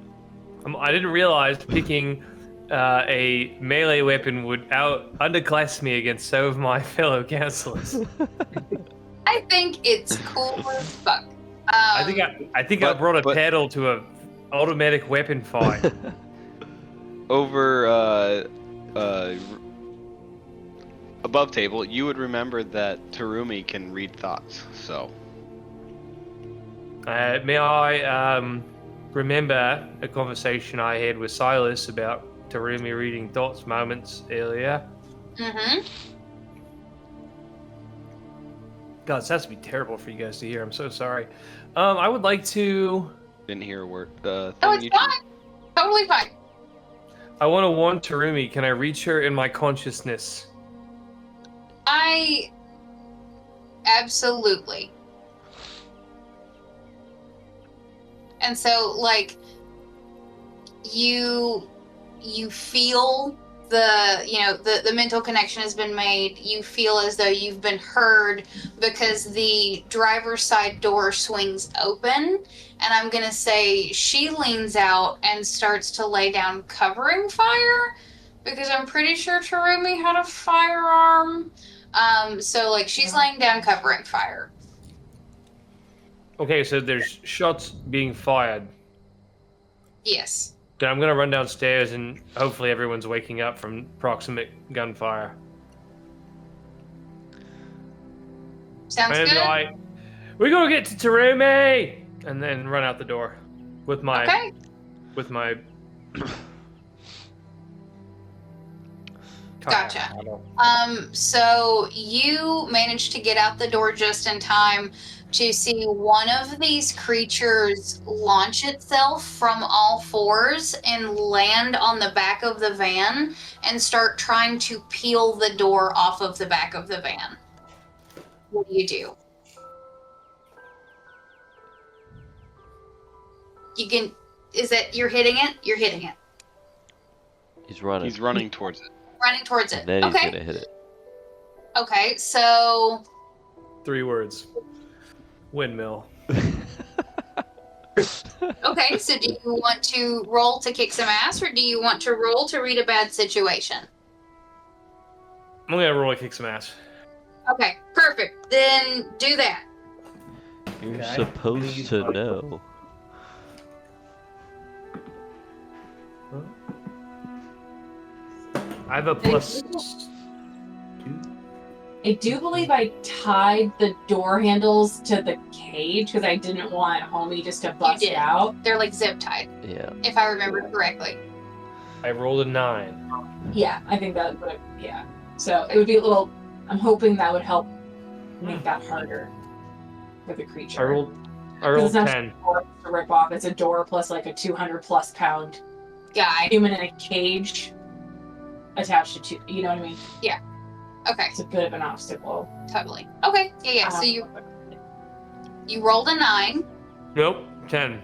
I didn't realize picking a melee weapon would underclass me against some of my fellow counselors. I think it's cool as fuck. I think I brought a but- pedal to a automatic weapon fight. Over above table, you would remember that Terumi can read thoughts, so. May I remember a conversation I had with Silus about Terumi reading thoughts moments earlier? Mm-hmm. God, this has to be terrible for you guys to hear. I'm so sorry. I would like to... Didn't hear a word. Oh, it's fine. Totally fine. I want to warn Terumi. Can I reach her in my consciousness? Absolutely. And so, like, you feel the mental connection has been made. You feel as though you've been heard because the driver's side door swings open, and I'm gonna say she leans out and starts to lay down covering fire because I'm pretty sure Terumi had a firearm. So like she's laying down covering fire. Okay, so there's shots being fired. Yes. Then I'm going to run downstairs and hopefully everyone's waking up from proximate gunfire. Sounds And good. we're going to get to Terumi! And then run out the door with my... Okay. With my... Gotcha. So you managed to get out the door just in time, to see one of these creatures launch itself from all fours and land on the back of the van and start trying to peel the door off of the back of the van. What do you do? You can. Is that you're hitting it? You're hitting it. He's running. He's running towards it. Running towards it. And then Okay. he's gonna hit it. Okay, so 3 words. Windmill. okay, so do you want to roll to kick some ass, or do you want to roll to read a bad situation? I'm gonna roll and kick some ass. Okay, perfect. Then do that. You're Okay. supposed to know. I have a plus. I do believe I tied the door handles to the cage because I didn't want homie just to bust did. out. They're like zip tied, Yeah. if I remember correctly. I rolled a 9. Yeah, I think that would. Yeah, so it would be a little. I'm hoping that would help make that harder for the creature. I rolled 'Cause it's not 10. just a door to rip off. It's a door plus like a 200+ pound Guy. human in a cage attached to two. You know what I mean? Okay, It's a bit of an obstacle. totally. Okay, yeah. So you rolled a 9, Nope, 10.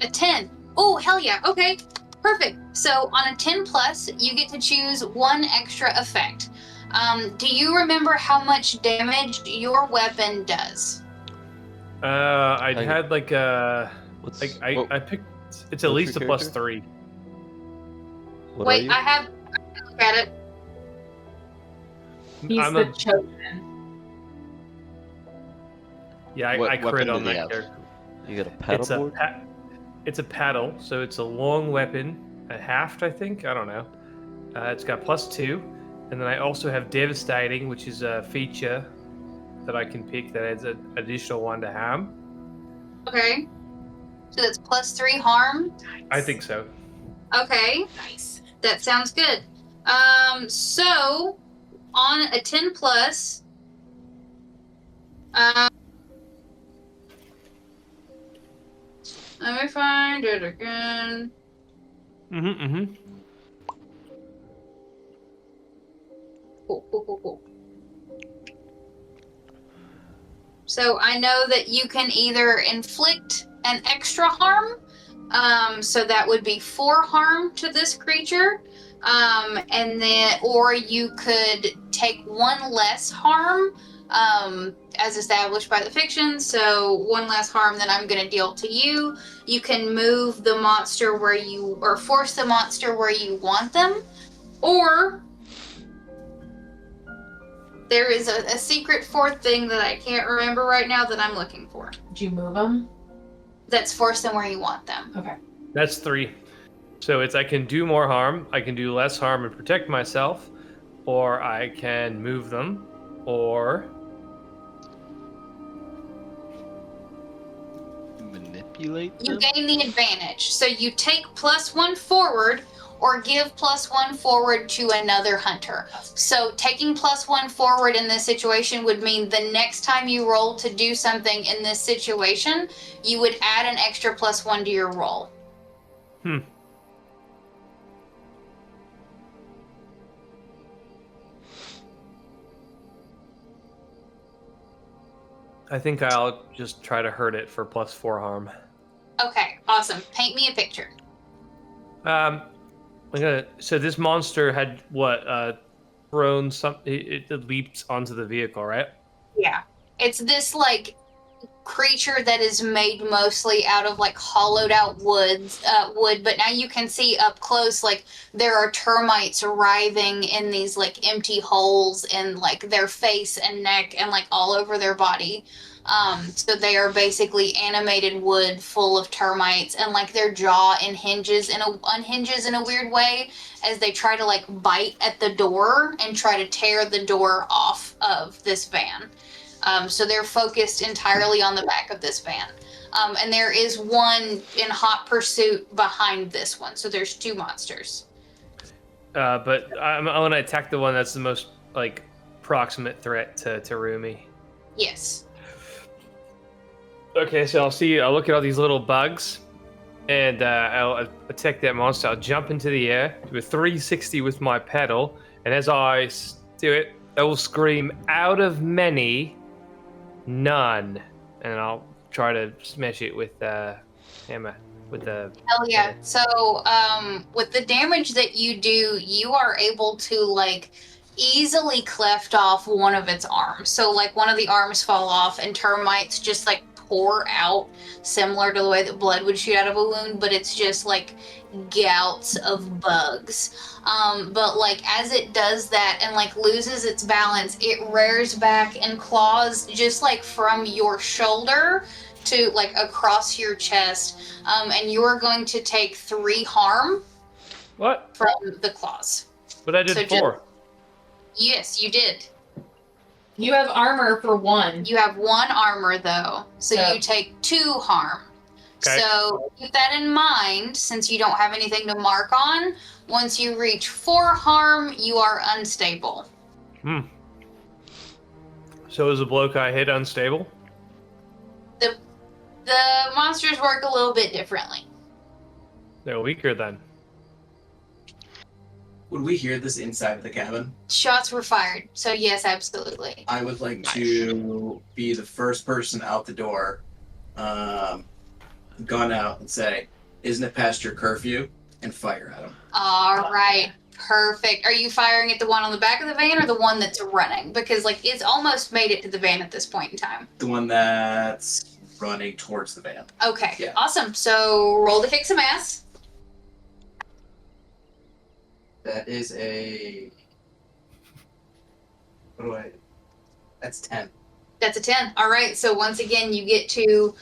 a 10. Oh, hell yeah. Okay, perfect. So on a 10 plus, you get to choose one extra effect. Do you remember how much damage your weapon does? I Okay. had like a. What's Like What- I picked. It's at what's least a your plus character? 3. what are Wait, you? I can look at it. He's I'm the a. chosen. Yeah, What I weapon crit does on he that have? character. You got a It's a paddleboard? it's a paddle, so it's a long weapon, a haft, I think. I don't know. It's got plus 2, and then I also have devastating, which is a feature that I can pick that adds an additional 1 to harm. Okay. So that's plus 3 harm. I think so. Okay. Nice. That sounds good. So on a 10 plus, let me find it again. Mm-hmm. Cool. So I know that you can either inflict an extra harm, so that would be 4 harm to this creature, and then, or you could take 1 less harm, as established by the fiction. So 1 less harm that I'm going to deal to you. You can move the monster where you, or force the monster where you want them, or there is a secret 4th thing that I can't remember right now that I'm looking for. Did you move them? That's force them where you want them. Okay. That's 3. So it's I can do more harm, I can do less harm and protect myself, or I can move them, or Manipulate You them? gain the advantage. So you take +1 forward or give +1 forward to another hunter. So taking +1 forward in this situation would mean the next time you roll to do something in this situation, you would add an extra +1 to your roll. I think I'll just try to hurt it for +4 harm. Okay, awesome. Paint me a picture. So this monster had what? Thrown some. It leaped onto the vehicle, right? Yeah. It's this like creature that is made mostly out of like hollowed out wood, but now you can see up close like there are termites writhing in these like empty holes in like their face and neck and like all over their body. So they are basically animated wood full of termites, and like their jaw unhinges in a weird way as they try to like bite at the door and try to tear the door off of this van. So they're focused entirely on the back of this van. And there is one in hot pursuit behind this one. So there's 2 monsters. But I want to attack the one that's the most like proximate threat to Rumi. Yes. Okay, so I'll look at all these little bugs, and I'll attack that monster. I'll jump into the air, do a 360 with my pedal, and as I do it, I will scream, "Out of many, none," and I'll try to smash it with hammer. With the Hell yeah. So, with the damage that you do, you are able to, like, easily cleft off one of its arms. So, like, one of the arms fall off and termites just, like, pour out, similar to the way that blood would shoot out of a wound, but it's just, like, gouts of bugs. But, like, as it does that and, like, loses its balance, it rears back and claws just, like, from your shoulder to, like, across your chest, and you are going to take 3 harm. What? From the claws. But I did So 4. Yes, you did. You have armor for 1. You have 1 armor, though, so Yeah. you take 2 harm. Okay. So keep that in mind, since you don't have anything to mark on. Once you reach 4 harm, you are unstable. So is the bloke I hit unstable? The monsters work a little bit differently. They're weaker then. Would we hear this inside of the cabin? Shots were fired, so yes, absolutely. I would like to be the first person out the door, gun out, and say, "Isn't it past your curfew?" and fire at him. All right, perfect. Are you firing at the one on the back of the van or the one that's running? Because, like, it's almost made it to the van at this point in time. The one that's running towards the van. Okay, Yeah. awesome. So roll to kick some ass. That is a. That's 10. That's a 10. All right, so once again, you get to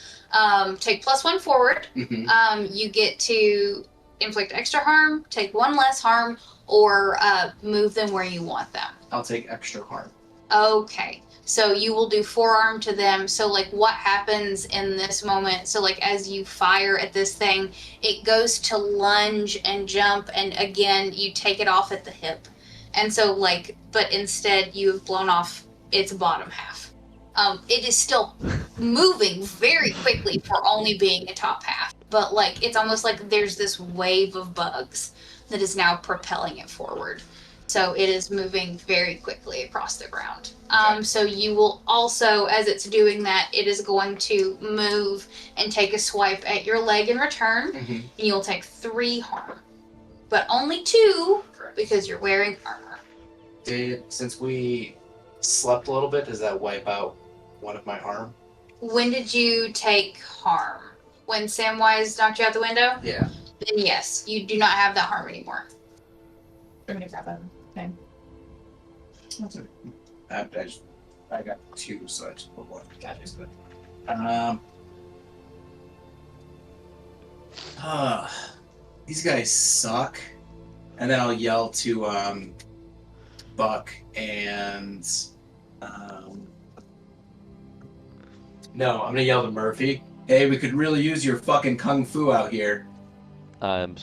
take +1 forward. Mm-hmm. You get to inflict extra harm, take 1 less harm, or move them where you want them. I'll take extra harm. Okay, so you will do forearm to them. So, like, what happens in this moment? So, like, as you fire at this thing, it goes to lunge and jump, and again, you take it off at the hip. And so, like, but instead, you have blown off its bottom half. It is still moving very quickly for only being a top half, but, like, it's almost like there's this wave of bugs that is now propelling it forward. So it is moving very quickly across the ground. So you will also, as it's doing that, it is going to move and take a swipe at your leg in return, and you'll take 3 harm. But only 2, because you're wearing armor. Since we slept a little bit, does that wipe out one of my harm? When did you take harm? When Samwise knocked you out the window? Yeah. Then yes, you do not have that harm anymore. I'm gonna grab that thing. I got 2, so I just put 1. Gotcha. These guys suck. And then I'll yell to Buck and no, I'm gonna yell to Murphy. Hey, we could really use your fucking kung fu out here. I'm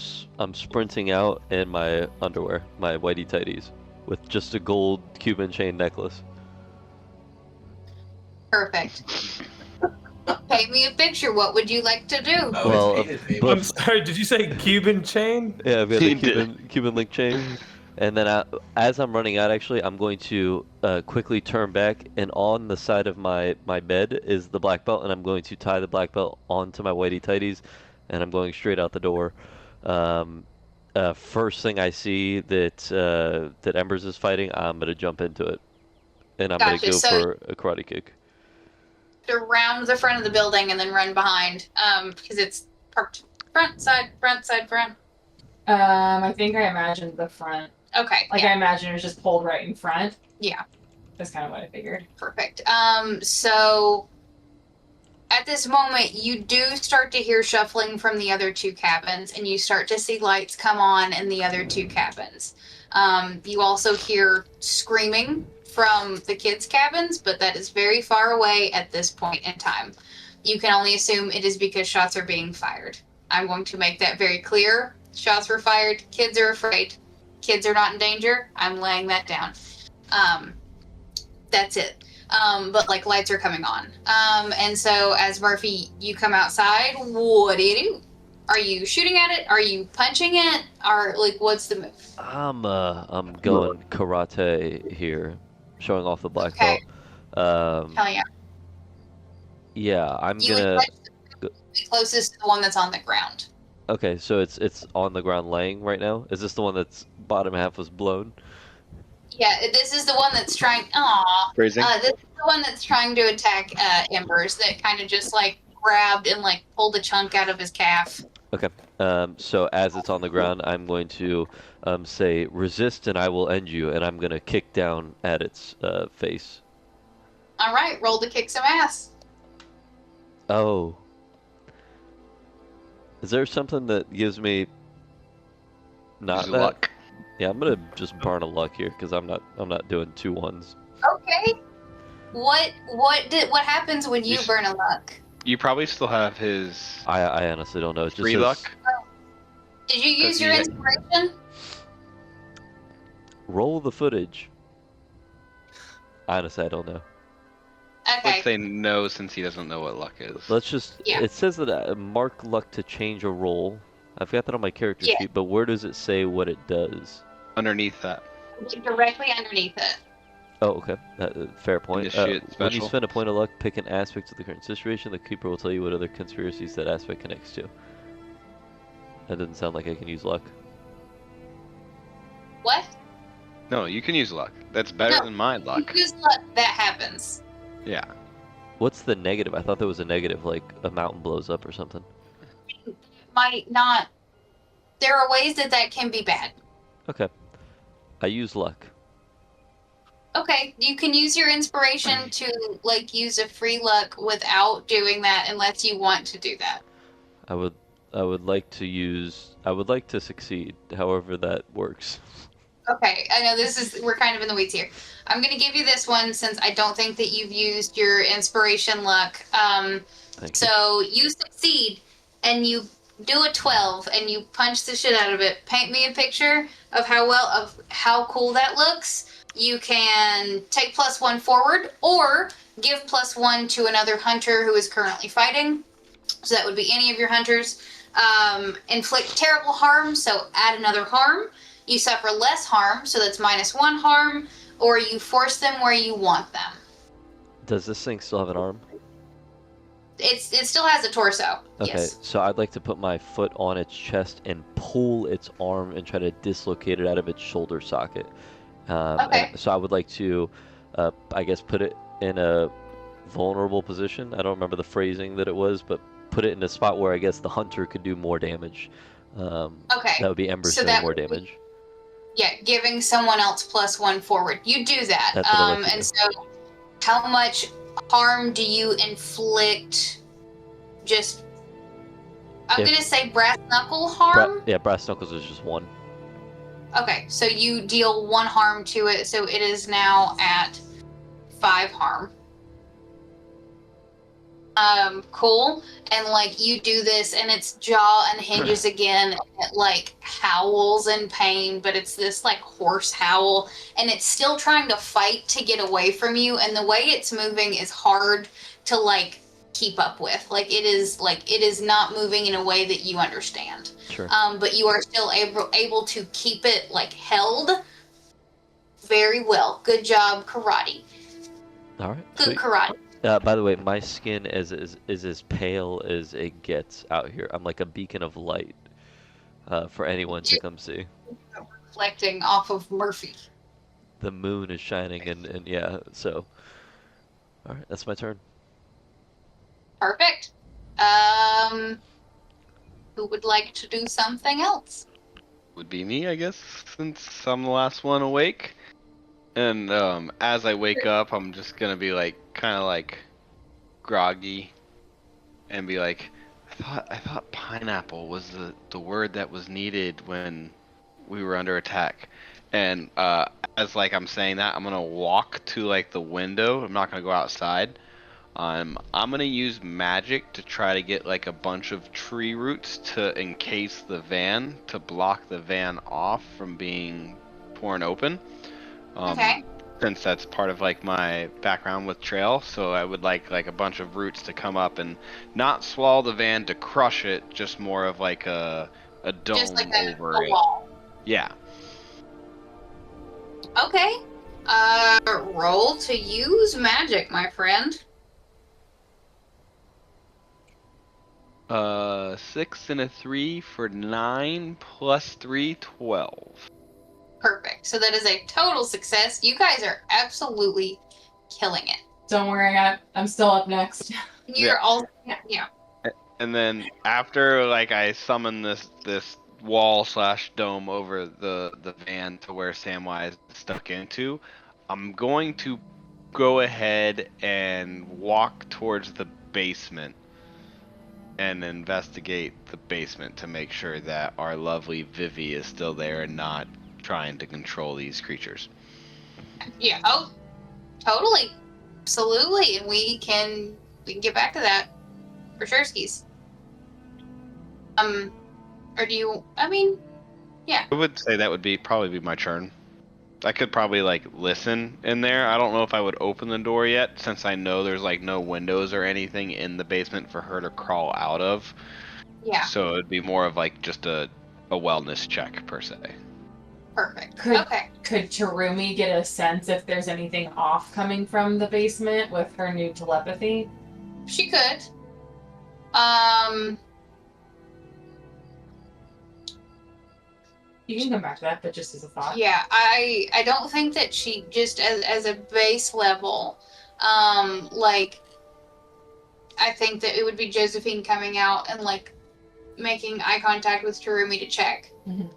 sprinting out in my underwear, my whitey tighties, with just a gold Cuban chain necklace. Perfect. Paint me a picture. What would you like to do? Oh, Well, it's painted, baby. but- I'm sorry, did you say Cuban chain? Yeah, I've got He a Cuban link chain. And then as I'm running out, actually, I'm going to quickly turn back, and on the side of my bed is the black belt, and I'm going to tie the black belt onto my whitey tighties, and I'm going straight out the door. First thing I see that Embers is fighting, I'm going to jump into it, and I'm going to Gotcha, go so- for a karate kick. Around the front of the building and then run behind, because it's parked front, side, front. I think I imagined the front. Okay, Like, yeah, I imagine it was just pulled right in front. Yeah. That's kind of what I figured. perfect. So at this moment, you do start to hear shuffling from the other 2 cabins, and you start to see lights come on in the other 2 cabins. You also hear screaming from the kids' cabins, but that is very far away at this point in time. You can only assume it is because shots are being fired. I'm going to make that very clear. Shots were fired. Kids are afraid. Kids are not in danger. I'm laying that down. That's it. but like lights are coming on. And so as Murphy, you come outside. What do you do? Are you shooting at it? Are you punching it? Or like, what's the move? I'm going karate here, showing off the black Okay. belt. Hell yeah. Yeah, I'm You would gonna. touch the closest to the one that's on the ground. Okay, so it's on the ground laying right now. Is this the one that's bottom half was blown? Yeah, this is the one that's trying. Aw. Phrasing. This is the one that's trying to attack Embers. That kind of just like grabbed and like pulled a chunk out of his calf. Okay. So as it's on the ground, I'm going to say resist and I will end you, and I'm gonna kick down at its face. All right, roll to kick some ass. Oh. Is there something that gives me not Use that? luck. Yeah, I'm gonna just burn a luck here because I'm not doing 2 1s. Okay. What happens when you burn a luck? You probably still have his I honestly don't know. It just free says, luck. Did you use Does your he- inspiration? Roll the footage. Honestly, I don't know. Okay. Let's say no, since he doesn't know what luck is. Let's just. Yeah. It says that mark luck to change a roll. I've got that on my character Yeah. sheet, but where does it say what it does? Underneath that. Directly underneath it. Oh, okay. Fair point. Initiate When you special. spend a point of luck, pick an aspect of the current situation. The keeper will tell you what other conspiracies that aspect connects to. That doesn't sound like I can use luck. What? No, you can use luck. That's better No, than my luck. You use luck. That happens. Yeah. What's the negative? I thought there was a negative, like a mountain blows up or something. Might not. There are ways that can be bad. Okay. I use luck. Okay, you can use your inspiration to like use a free luck without doing that unless you want to do that. I would like to succeed, however that works. Okay, I know we're kind of in the weeds here. I'm gonna give you this one since I don't think that you've used your inspiration luck. Thank you. So you succeed and you do a 12 and you punch the shit out of it. Paint me a picture of how cool that looks. You can take +1 forward or give +1 to another hunter who is currently fighting. So that would be any of your hunters. Inflict terrible harm, so add another harm. You suffer less harm, so that's -1 harm, or you force them where you want them. Does this thing still have an arm? It still has a torso. Okay, Yes. so I'd like to put my foot on its chest and pull its arm and try to dislocate it out of its shoulder socket. Okay. So I would like to, I guess, put it in a vulnerable position. I don't remember the phrasing that it was, but put it in a spot where I guess the hunter could do more damage. Okay. That would be Embers So doing that more would be- damage. Yeah, giving someone else +1 forward. You do that. That's what I'd like to And do. so how much harm do you inflict? Just I'm If- gonna say brass knuckle harm. Yeah, brass knuckles is just 1. Okay, so you deal 1 harm to it, so it is now at 5 harm. Cool. And like you do this and its jaw unhinges again and it like howls in pain, but it's this like hoarse howl and it's still trying to fight to get away from you, and the way it's moving is hard to like keep up with. Like it is not moving in a way that you understand. Sure. But you are still able to keep it like held very well. Good job, karate. All right. Good Sweet. karate. By the way, my skin is as pale as it gets out here. I'm like a beacon of light for anyone to come see. Reflecting off of Murphy. The moon is shining, and yeah, so. All right, that's my turn. Perfect. Who would like to do something else? Would be me, I guess, since I'm the last one awake. And as I wake up, I'm just gonna be like, kind of like, groggy, and be like, I thought pineapple was the word that was needed when we were under attack. And as like I'm saying that, I'm gonna walk to like the window. I'm not gonna go outside. I'm gonna use magic to try to get like a bunch of tree roots to encase the van, to block the van off from being torn open. Okay. since that's part of like my background with trail, so I would like a bunch of roots to come up and not swallow the van to crush it, just more of like a dome Just like over a it. wall. Yeah. Okay. Roll to use magic, my friend. 6 and a 3 for 9 plus 3, 12. Perfect. So that is a total success. You guys are absolutely killing it. Don't worry, I'm still up next. You're all yeah. And then after like I summon this wall / dome over the van to where Samwise is stuck into, I'm going to go ahead and walk towards the basement and investigate the basement to make sure that our lovely Vivy is still there and not trying to control these creatures. Yeah. Oh, totally. Absolutely. And we can get back to that for sure, skis. Or do you? I mean, yeah. I would say that would probably be my turn. I could probably like listen in there. I don't know if I would open the door yet, since I know there's like no windows or anything in the basement for her to crawl out of. Yeah. So it'd be more of like just a wellness check per se. Perfect. Okay. Could Terumi get a sense if there's anything off coming from the basement with her new telepathy? She could. You can come back to that, but just as a thought. Yeah, I don't think that she just as a base level, like I think that it would be Josephine coming out and like making eye contact with Terumi to check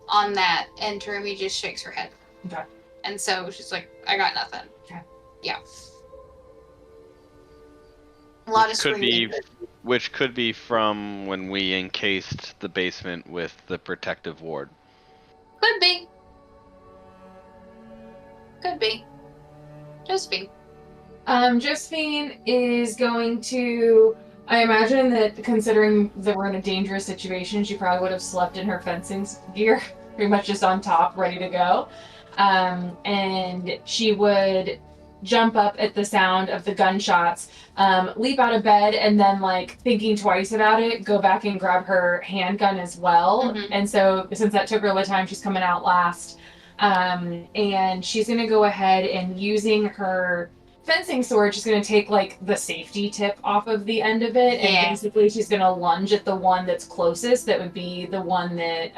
on that, and Terumi just shakes her head. Okay. And so she's like, I got nothing. Okay. Yeah. A lot of screaming. Which could be from when we encased the basement with the protective ward. Could be. Could be. Josephine. Josephine is going to. I imagine that considering that we're in a dangerous situation, she probably would have slept in her fencing gear, pretty much just on top, ready to go. And she would jump up at the sound of the gunshots, leap out of bed, and then, like, thinking twice about it, go back and grab her handgun as well. Mhm. And so, since that took her a little time, she's coming out last. And she's going to go ahead and, using her fencing sword, she's going to take, like, the safety tip off of the end of it. Yeah. And basically, she's going to lunge at the one that's closest. That would be the one that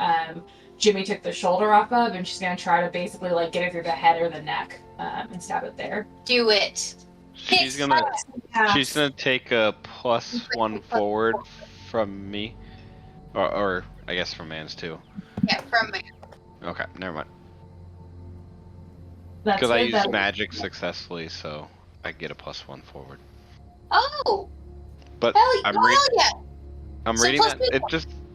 Jimmy took the shoulder off of. And she's going to try to basically, like, get it through the head or the neck and stab it there. Do it. She's gonna take a +1 forward from me, or I guess from Mans too. Yeah, from me. Okay, never mind. That's Because I good, used magic successfully, so I get a +1 forward. Oh, But hell I'm yeah. So reading plus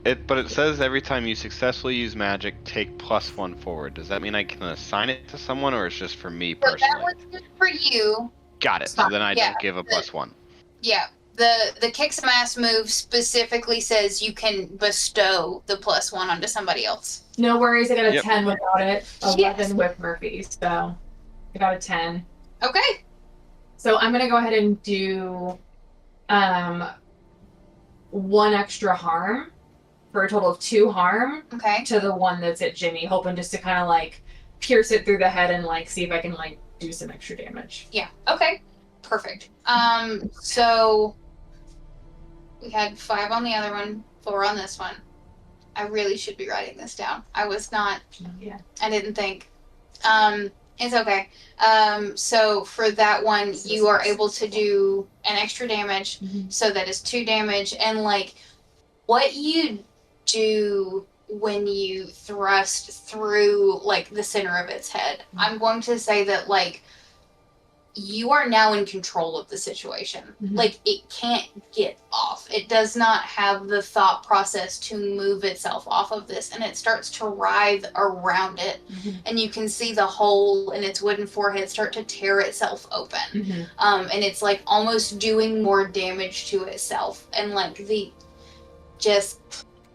that but it says every time you successfully use magic, take +1 forward. Does that mean I can assign it to someone, or it's just for me So personally? that was just for you. Got it. So then I Yeah. don't give a +1. Yeah. The kick some ass move specifically says you can bestow the +1 onto somebody else. No worries, I got a Yep. 10 without it. 11 Yes. with Murphy, so I got a 10. Okay. So I'm gonna go ahead and do 1 extra harm for a total of 2 harm Okay. to the one that's at Jimmy, hoping just to kind of like pierce it through the head and like see if I can like do some extra damage. Yeah. Okay. Perfect. So we had 5 on the other one, 4 on this one. I really should be writing this down. I was not. Yeah. I didn't think. It's okay. So for that one, you are able to do an extra damage, so that is 2 damage. And like, what you do when you thrust through like the center of its head, I'm going to say that like you are now in control of the situation. Like, it can't get off. It does not have the thought process to move itself off of this, and it starts to writhe around it. And you can see the hole in its wooden forehead start to tear itself open. And it's like almost doing more damage to itself. And like just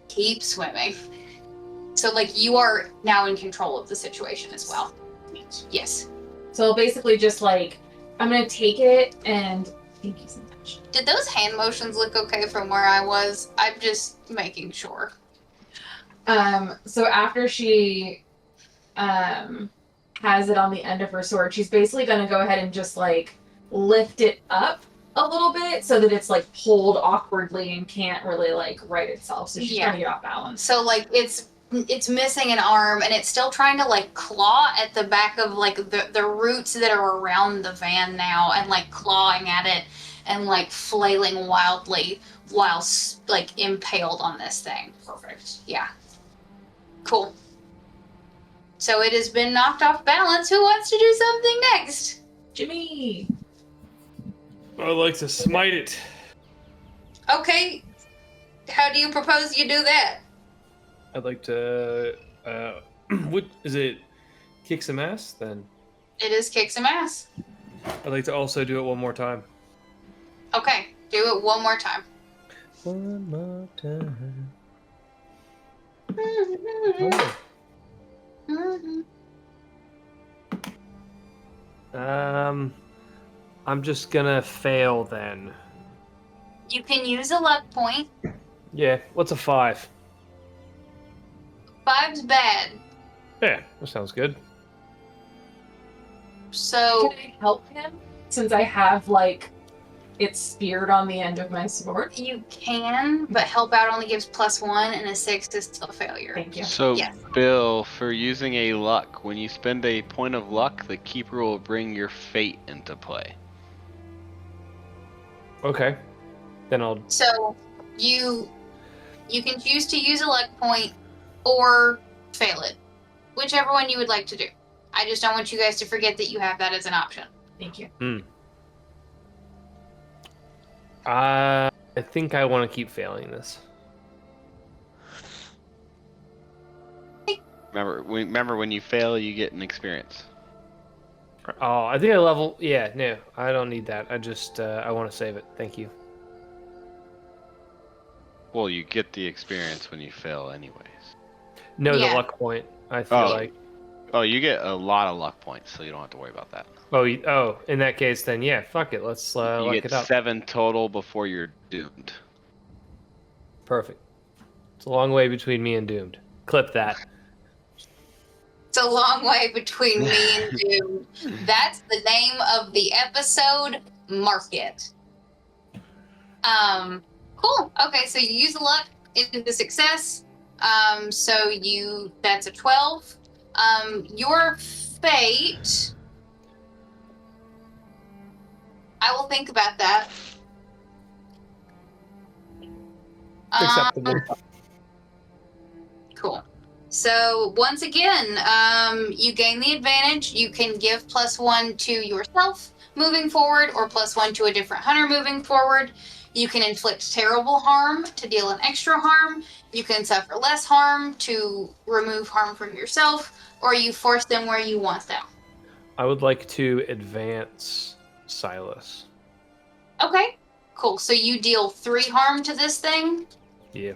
keep swimming. So like you are now in control of the situation as well. Yes. So I'll basically just like, I'm gonna take it and thank you so much. Did those hand motions look okay from where I was? I'm just making sure. So after she has it on the end of her sword, she's basically gonna go ahead and just like lift it up a little bit so that it's like pulled awkwardly and can't really like right itself. So she's trying to get off balance. So like it's missing an arm and it's still trying to like claw at the back of like the roots that are around the van now and like clawing at it and like flailing wildly while like impaled on this thing. Perfect. Yeah. Cool. So it has been knocked off balance. Who wants to do something next? Jimmy! I'd like to smite it. Okay. How do you propose you do that? I'd like to. What is it? Kick some ass, then. It is kick some ass. I'd like to also do it one more time. Okay. Do it one more time. One more time. I'm just gonna fail then. You can use a luck point. Yeah, what's a 5? 5's bad. Yeah, that sounds good. So Can I help him? Since I have like it's speared on the end of my sword. you can, but help out only gives +1 and a 6 is still a failure. Thank you. So, Yes. Bill, for using a luck, when you spend a point of luck, the keeper will bring your fate into play. Okay. Then I'll. So you can choose to use a luck point or fail it. Whichever one you would like to do. I just don't want you guys to forget that you have that as an option. Thank you. I think I want to keep failing this. Remember when you fail, you get an experience. Oh, I think I level. Yeah, no, I don't need that. I just I want to save it. Thank you. Well, you get the experience when you fail anyways. No, Yeah. the luck point. I feel like. Oh, you get a lot of luck points, so you don't have to worry about that. Oh, in that case, then yeah, fuck it. Let's You luck get it up. 7 total before you're doomed. Perfect. It's a long way between me and doomed. Clip that. It's a long way between me and Doom. That's the name of the episode. Mark it. Cool. Okay, so you use the luck into the success. So that's a 12. Your fate. I will think about that. Acceptable. Cool. So once again, you gain the advantage. You can give +1 to yourself moving forward, or +1 to a different hunter moving forward. You can inflict terrible harm to deal an extra harm. You can suffer less harm to remove harm from yourself, or you force them where you want them. I would like to advance Silus. Okay, cool. So you deal 3 harm to this thing. Yeah.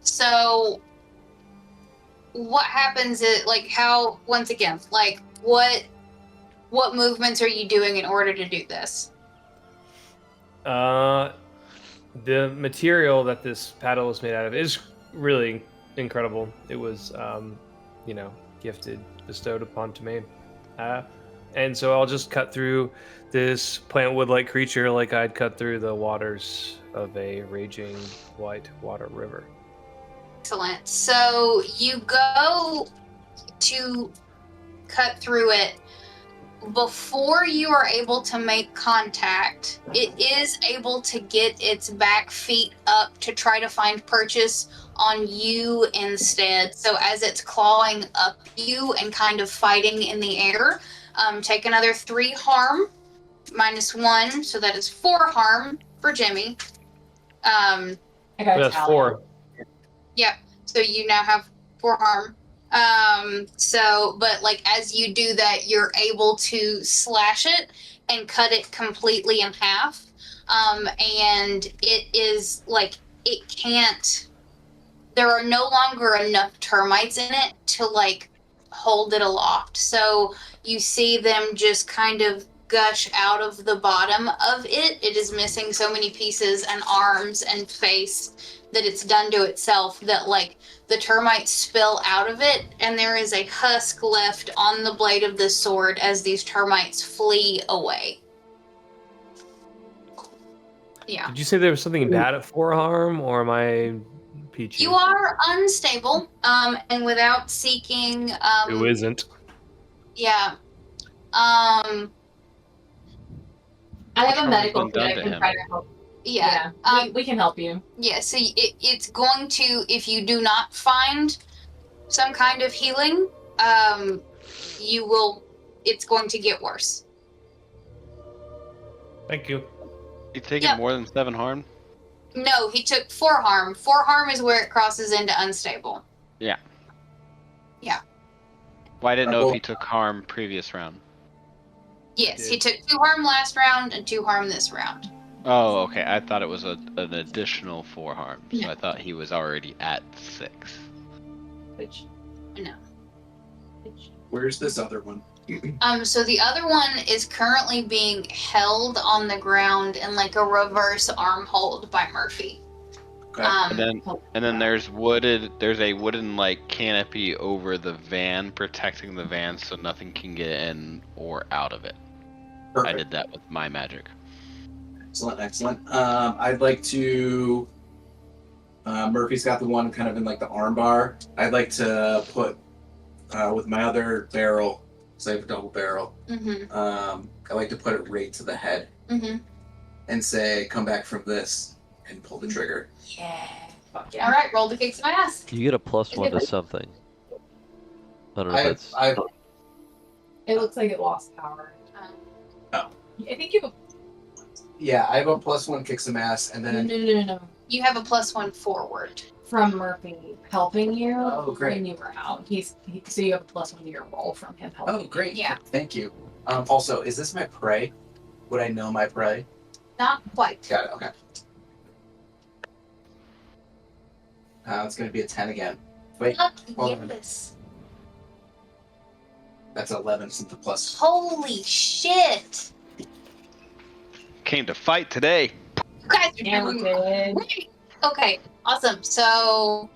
So what happens is, like, how, once again, like, what movements are you doing in order to do this? The material that this paddle is made out of is really incredible. It was, gifted, bestowed upon to me. And so I'll just cut through this plant wood-like creature like I'd cut through the waters of a raging white water river. Excellent. So you go to cut through it. Before you are able to make contact, it is able to get its back feet up to try to find purchase on you instead. So as it's clawing up you and kind of fighting in the air, take another 3 harm, -1, so that is 4 harm for Jimmy. I got That's 4. Yep. So you now have 4 harm. But like as you do that, you're able to slash it and cut it completely in half. And it is like, it can't, there are no longer enough termites in it to like hold it aloft. So you see them just kind of gush out of the bottom of it. It is missing so many pieces and arms and face that it's done to itself that like the termites spill out of it, and there is a husk left on the blade of the sword as these termites flee away. Yeah. Did you say there was something bad at forearm, or am I peachy? You are unstable, and without seeking Who isn't? Yeah. I have a What's medical been kit. I done to can him? try to help. Yeah. We can help you. Yeah, so it's going to, if you do not find some kind of healing, it's going to get worse. Thank you. You taking Yep. more than 7 harm? No, he took 4 harm. 4 harm is where it crosses into unstable. Yeah. Yeah. Well, I didn't know Well- if he took harm previous round. Yes, he took 2 harm last round and 2 harm this round. Oh, okay. I thought it was an additional 4 harm. So No. I thought he was already at 6. Which, No. Where's this other one? So the other one is currently being held on the ground in like a reverse arm hold by Murphy. Okay. And then there's a wooden like canopy over the van protecting the van so nothing can get in or out of it. Perfect. I did that with my magic. Excellent. I'd like to. Murphy's got the one kind of in like the arm bar. I'd like to put with my other barrel, because I have a double barrel. Mm-hmm. I like to put it right to the head Mm-hmm. and say, "Come back from this," and pull the trigger. Yeah. fuck yeah. All right, roll to kick some ass. You get a +1 to something. I don't know if that's. I've It looks like it lost power. Oh. I think you have I have a +1 kick some ass, and no, then no. You have a +1 forward. From Murphy helping you. Oh, great. When you were out. So you have a +1 to your roll from him helping. oh great, Yeah. thank you. Also, is this my prey? Would I know my prey? Not quite. Got it. Okay. It's gonna be a 10 again. Wait, hold on. Yes. That's 11 since the plus. Holy shit! Came to fight today. You guys are Yeah, we doing did. great. Okay, awesome. So,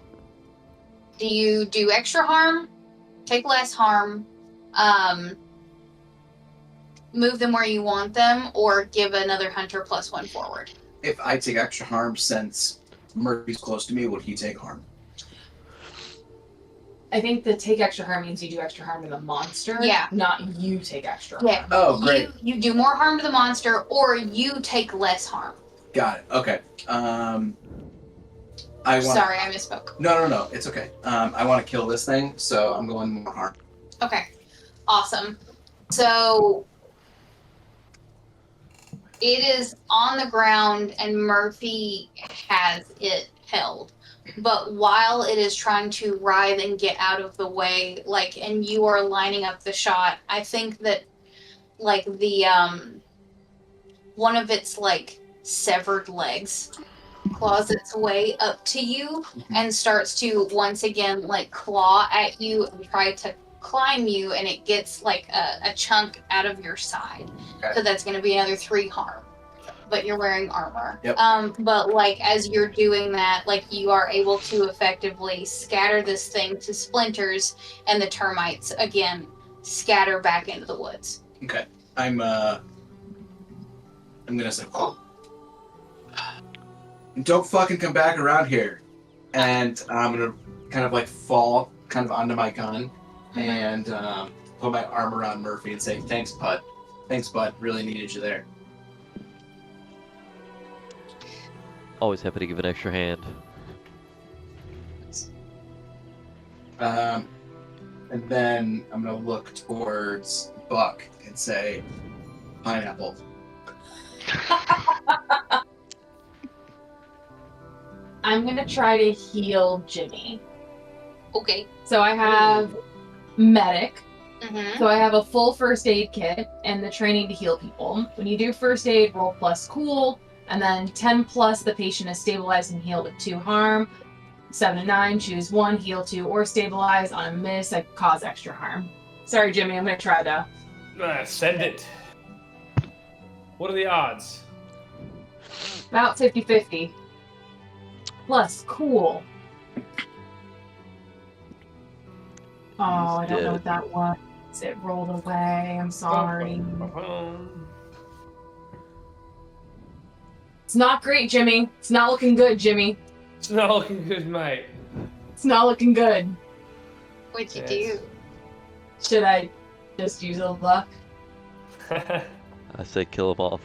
do you do extra harm? Take less harm? Move them where you want them, or give another hunter +1 forward? If I take extra harm since Murphy's close to me, would he take harm? I think the take extra harm means you do extra harm to the monster. Yeah. Not you take extra Yeah. harm. Oh, great. You do more harm to the monster, or you take less harm. Got it. Okay. I want. Sorry, I misspoke. No. It's okay. I want to kill this thing, so I'm going more harm. Okay, awesome. So it is on the ground, and Murphy has it held. But while it is trying to writhe and get out of the way, and you are lining up the shot, I think that, the one of its severed legs claws its way up to you and starts to once again claw at you and try to climb you, and it gets a chunk out of your side. Okay. So that's going to be another 3 harm. But you're wearing armor. Yep. But as you're doing that, you are able to effectively scatter this thing to splinters, and the termites again scatter back into the woods. Okay. I'm gonna say, don't fucking come back around here. And I'm gonna kind of fall kind of onto my gun and put my arm around Murphy and say, thanks, bud. Really needed you there. Always happy to give an extra hand. And then I'm gonna look towards Buck and say, pineapple. I'm gonna try to heal Jimmy. Okay. So I have medic. Mm-hmm. So I have a full first aid kit and the training to heal people. When you do first aid, roll plus cool, and then 10 plus the patient is stabilized and healed with 2 harm. 7 and 9, choose 1, heal 2, or stabilize. On a miss, I cause extra harm. Sorry, Jimmy, I'm gonna try though. Send it. What are the odds? About 50-50. Plus, cool. Oh, I don't know what that was. It rolled away. I'm sorry. It's not great, Jimmy. It's not looking good, Jimmy. It's not looking good, mate. It's not looking good. What'd you do? Should I just use a luck? I say kill him off.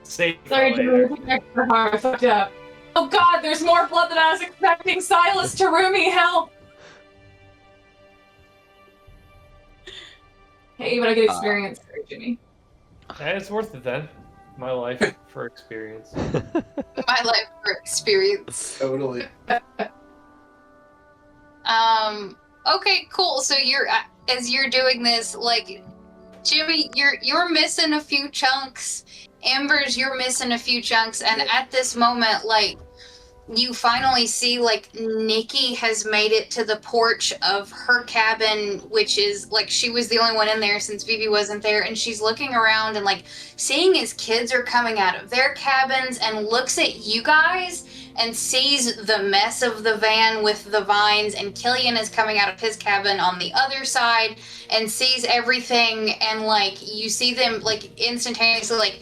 Save Sorry, later. Jimmy. Extra harm. I fucked up. Oh God, there's more blood than I was expecting. Silus, Terumi, help! Hey, but I get experience. Sorry, Jimmy. Hey, it's worth it then. My life for experience. My life for experience. Totally. Okay, cool. So you're as you're doing this, like, Jimmy, you're missing a few chunks. Embers, you're missing a few chunks, and at this moment, like, you finally see, like, Nikki has made it to the porch of her cabin, which is, like, she was the only one in there since Vivy wasn't there, and she's looking around and, like, seeing his kids are coming out of their cabins and looks at you guys and sees the mess of the van with the vines, and Killian is coming out of his cabin on the other side and sees everything, and, like, you see them, like, instantaneously, like,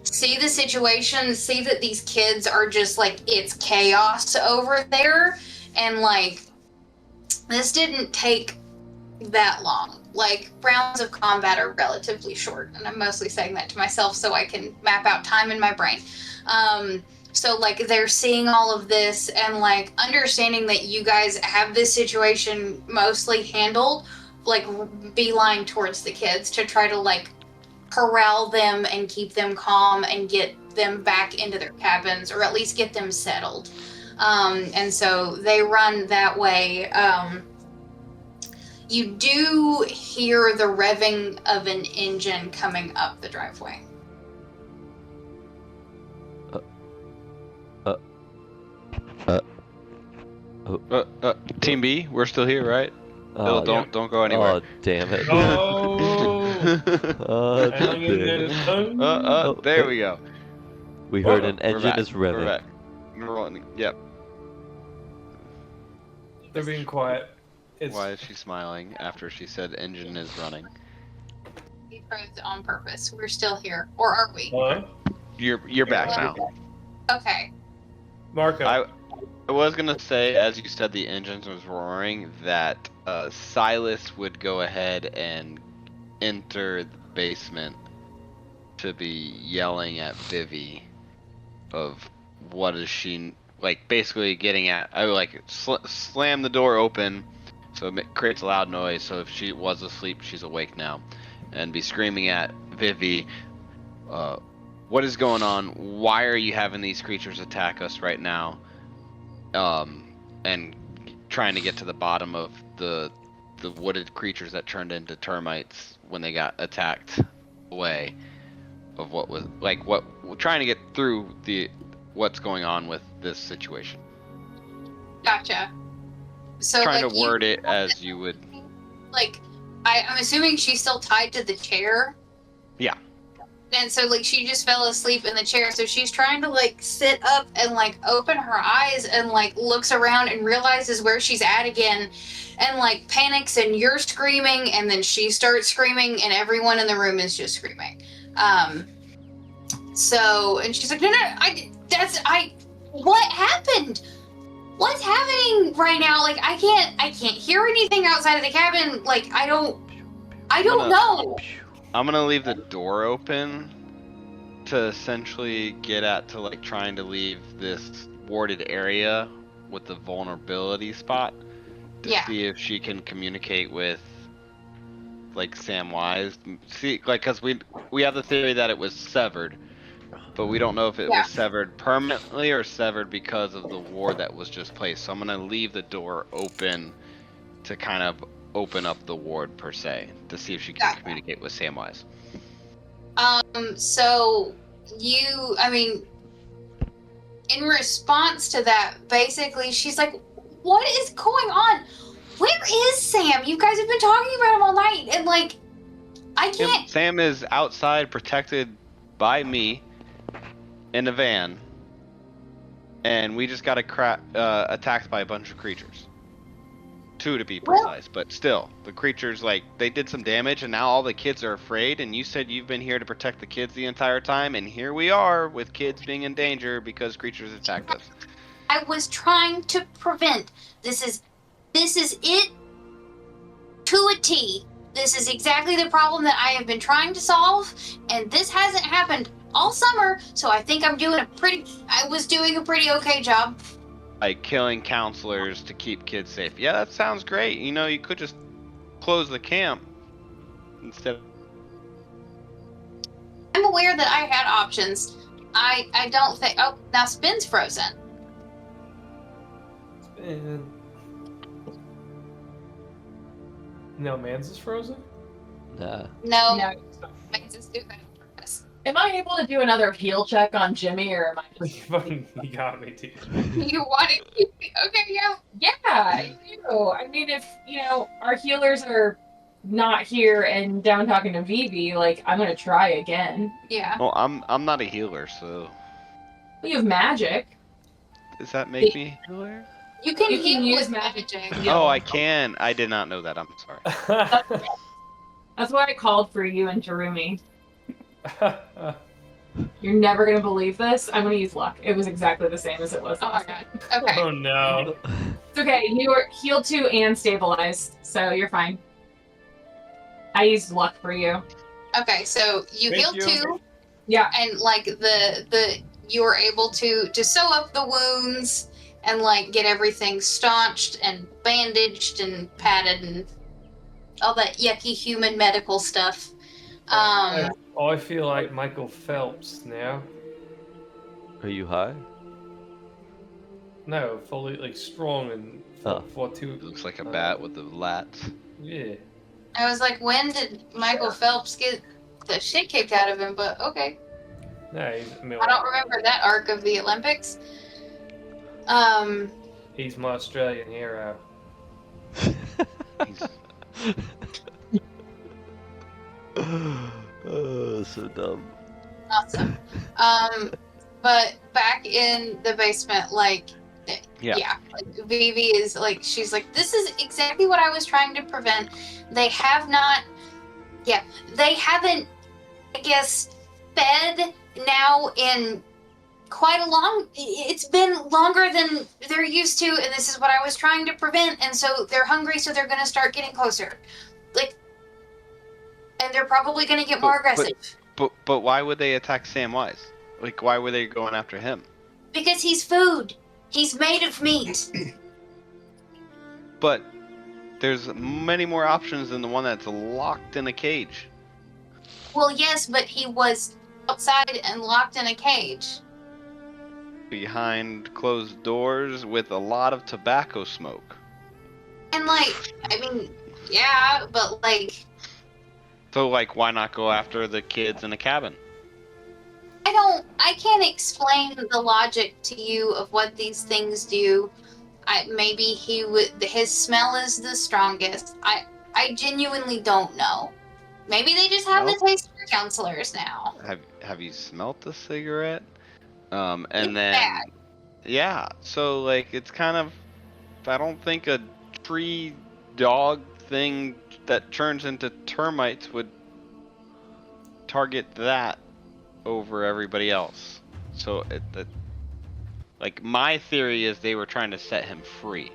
see the situation, see that these kids are just, like, it's chaos over there, and, like, this didn't take that long. Like, rounds of combat are relatively short, and I'm mostly saying that to myself so I can map out time in my brain. So, like, they're seeing all of this and, like, understanding that you guys have this situation mostly handled, like, beeline towards the kids to try to, like, corral them and keep them calm and get them back into their cabins, or at least get them settled. And so they run that way. You do hear the revving of an engine coming up the driveway. Team B, we're still here, right? Oh, Don't go anywhere. Oh, damn it. Oh, damn. There we go. We heard Whoa, an we're engine back, is revving. We're back. We're rolling. Yep. they're being quiet. Why is she smiling after she said engine is running? We froze on purpose. We're still here. Or are we? Hello? You're back now. Okay. Marco. I was gonna say, as you said, the engines was roaring, that Silus would go ahead and enter the basement to be yelling at Vivy of what is she, like, basically getting at. I would, like, slam the door open so it creates a loud noise, so if she was asleep, she's awake now, and be screaming at Vivy, what is going on? Why are you having these creatures attack us right now? And trying to get to the bottom of the wooded creatures that turned into termites when they got attacked away, of what was, like, trying to get through what's going on with this situation. Gotcha. So, Trying like, to word it as you would. Like, I'm assuming she's still tied to the chair. Yeah. And so, like, she just fell asleep in the chair. So she's trying to, like, sit up and, like, open her eyes and, like, looks around and realizes where she's at again and, like, panics, and you're screaming, and then she starts screaming, and everyone in the room is just screaming. So, and she's like, no, what happened? What's happening right now? Like, I can't hear anything outside of the cabin. Like, I don't know. I'm gonna leave the door open to essentially get at to, like, trying to leave this warded area with the vulnerability spot to see if she can communicate with, like, Samwise. See, like, cause we have the theory that it was severed, but we don't know if it was severed permanently or severed because of the ward that was just placed. So I'm gonna leave the door open to kind of open up the ward per se to see if she can communicate with Samwise. in response to that, basically, she's like, what is going on? Where is Sam? You guys have been talking about him all night. And, like, I can't. Sam is outside, protected by me, in a van, and we just got attacked by a bunch of creatures. 2 to be precise, but still, the creatures, like, they did some damage, and now all the kids are afraid, and you said you've been here to protect the kids the entire time, and here we are with kids being in danger because creatures attacked us. I was trying to prevent. This is it to a T. This is exactly the problem that I have been trying to solve, and this hasn't happened all summer, so I think I was doing a pretty okay job. Like killing counselors to keep kids safe. Yeah, that sounds great. You know, you could just close the camp instead. I'm aware that I had options. I don't think. Oh, now Spin's frozen. Spin. No, Mans is frozen? Nah. No. Makes us do that on purpose. Am I able to do another heal check on Jimmy, or am I just... You got me, dude. You want it? Okay, yeah. Yeah, I do. I mean, if, our healers are not here and down talking to Vivy, like, I'm gonna try again. Yeah. Well, I'm not a healer, so Well, you have magic. does that make me a healer? You can heal use with magic. magic. Oh, I can. I did not know that. I'm sorry. That's why I called for you and Tarumi. You're never gonna believe this. I'm gonna use luck. It was exactly the same as it was Oh my last god. time. Okay. Oh no. It's okay. You were healed 2 and stabilized, so you're fine. I used luck for you. Okay, so you Thank healed you. 2, Yeah. and like you were able to sew up the wounds and like get everything staunched and bandaged and padded and all that yucky human medical stuff. I feel like Michael Phelps now. Are you high? No, fully like strong and for two. It looks like a bat with the lats. Yeah. I was like, when did Michael Phelps get the shit kicked out of him? But okay, No, I don't remember that arc of the Olympics. He's my Australian hero. Oh, so dumb. Awesome. But back in the basement, like, yeah, like, Vivy is like, she's like, this is exactly what I was trying to prevent. They haven't, I guess, fed now in quite a long, it's been longer than they're used to, and this is what I was trying to prevent, and so they're hungry, so they're gonna start getting closer. Like, and they're probably gonna get more aggressive. But why would they attack Samwise? Like, why were they going after him? Because he's food. He's made of meat. But there's many more options than the one that's locked in a cage. Well, yes, but he was outside and locked in a cage. Behind closed doors with a lot of tobacco smoke. And, like, I mean, yeah, but, like... So, like, why not go after the kids in the cabin? I can't explain the logic to you of what these things do. Maybe his smell is the strongest. I genuinely don't know. Maybe they just have the taste for counselors now. Have you smelt the cigarette? And It's then bad. yeah, so like it's kind of, I don't think a tree dog thing that turns into termites would target that over everybody else. So like my theory is they were trying to set him free.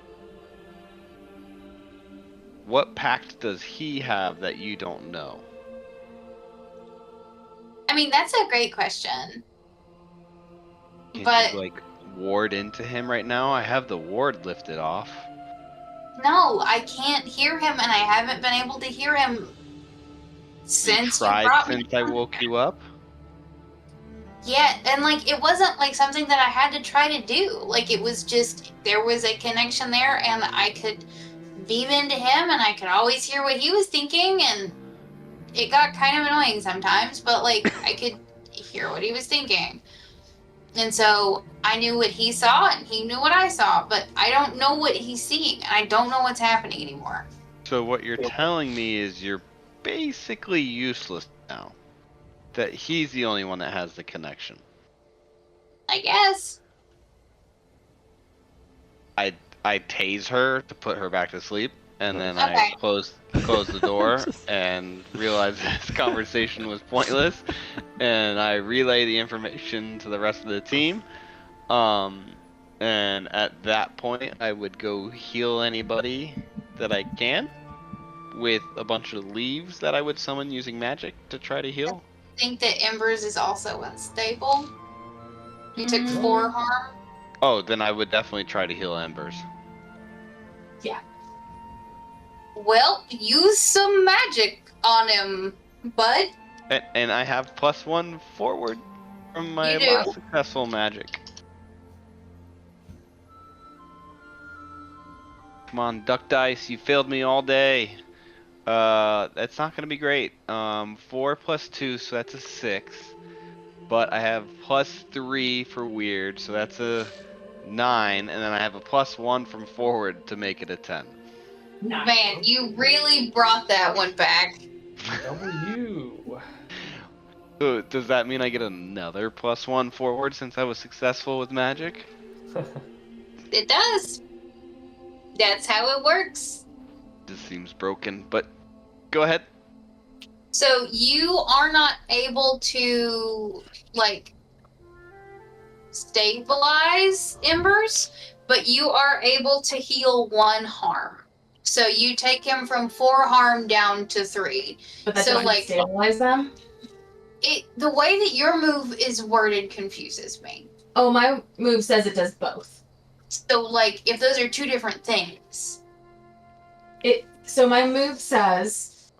What pact does he have that you don't know? I mean, that's a great question. Can But you like ward into him right now? I have the ward lifted off. no, I can't hear him, and I haven't been able to hear him since you brought me. Since I woke you up? Yeah, and like it wasn't like something that I had to try to do. Like it was just there was a connection there, and I could beam into him, and I could always hear what he was thinking, and it got kind of annoying sometimes, but like I could hear what he was thinking. And so I knew what he saw and he knew what I saw, but I don't know what he's seeing. I don't know what's happening anymore. So what you're telling me is you're basically useless now. That he's the only one that has the connection. I guess. I tase her to put her back to sleep, and then Okay. I close the door and realize this conversation was pointless, and I relay the information to the rest of the team. And at that point, I would go heal anybody that I can with a bunch of leaves that I would summon using magic to try to heal. I think that Embers is also unstable. He took 4 harm. Oh, then I would definitely try to heal Embers. Well, use some magic on him, bud. And I have +1 forward from my You do. last successful magic. Come on, duck dice, you failed me all day. That's not gonna be great. 4 + 2, so that's a 6. But I have +3 for weird, so that's a 9, and then I have a +1 from forward to make it a 10. Nice. Man, you really brought that one back. W. So does that mean I get another +1 forward since I was successful with magic? It does. That's how it works. This seems broken, but go ahead. So you are not able to, like, stabilize Embers, but you are able to heal 1 harm. So you take him from 4 harm down to 3. But that So, doesn't like- stabilize them? The way that your move is worded confuses me. Oh, my move says it does both. So, like, if those are 2 different things. So my move says,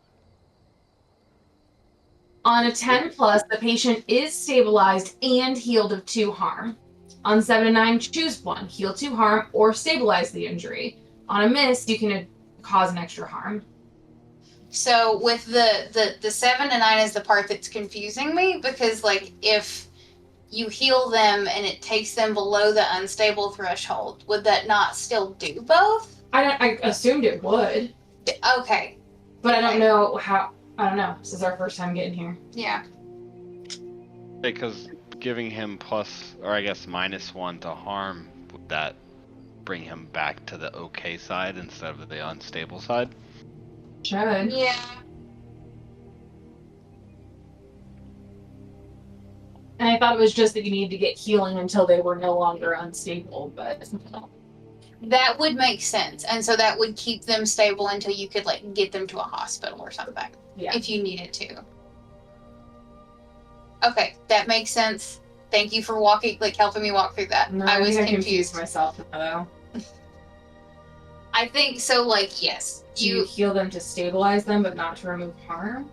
on a 10 plus, the patient is stabilized and healed of 2 harm. On 7 and 9, choose 1, heal 2 harm, or stabilize the injury. On a miss, you can cause an extra harm. So with the 7 and 9 is the part that's confusing me, because, like, if you heal them and it takes them below the unstable threshold, would that not still do both? I assumed it would, Okay. but I don't know how. I don't know. This is our first time getting here. Yeah. Because giving him -1 to harm, would that bring him back to the okay side instead of the unstable side? Should. Yeah. And I thought it was just that you needed to get healing until they were no longer unstable, but That would make sense. And so that would keep them stable until you could, like, get them to a hospital or something. yeah. If you needed to. Okay, that makes sense. Thank you for helping me walk through that. No, I was think confused. myself now, though. I think so, like, yes. Do you heal them to stabilize them, but not to remove harm?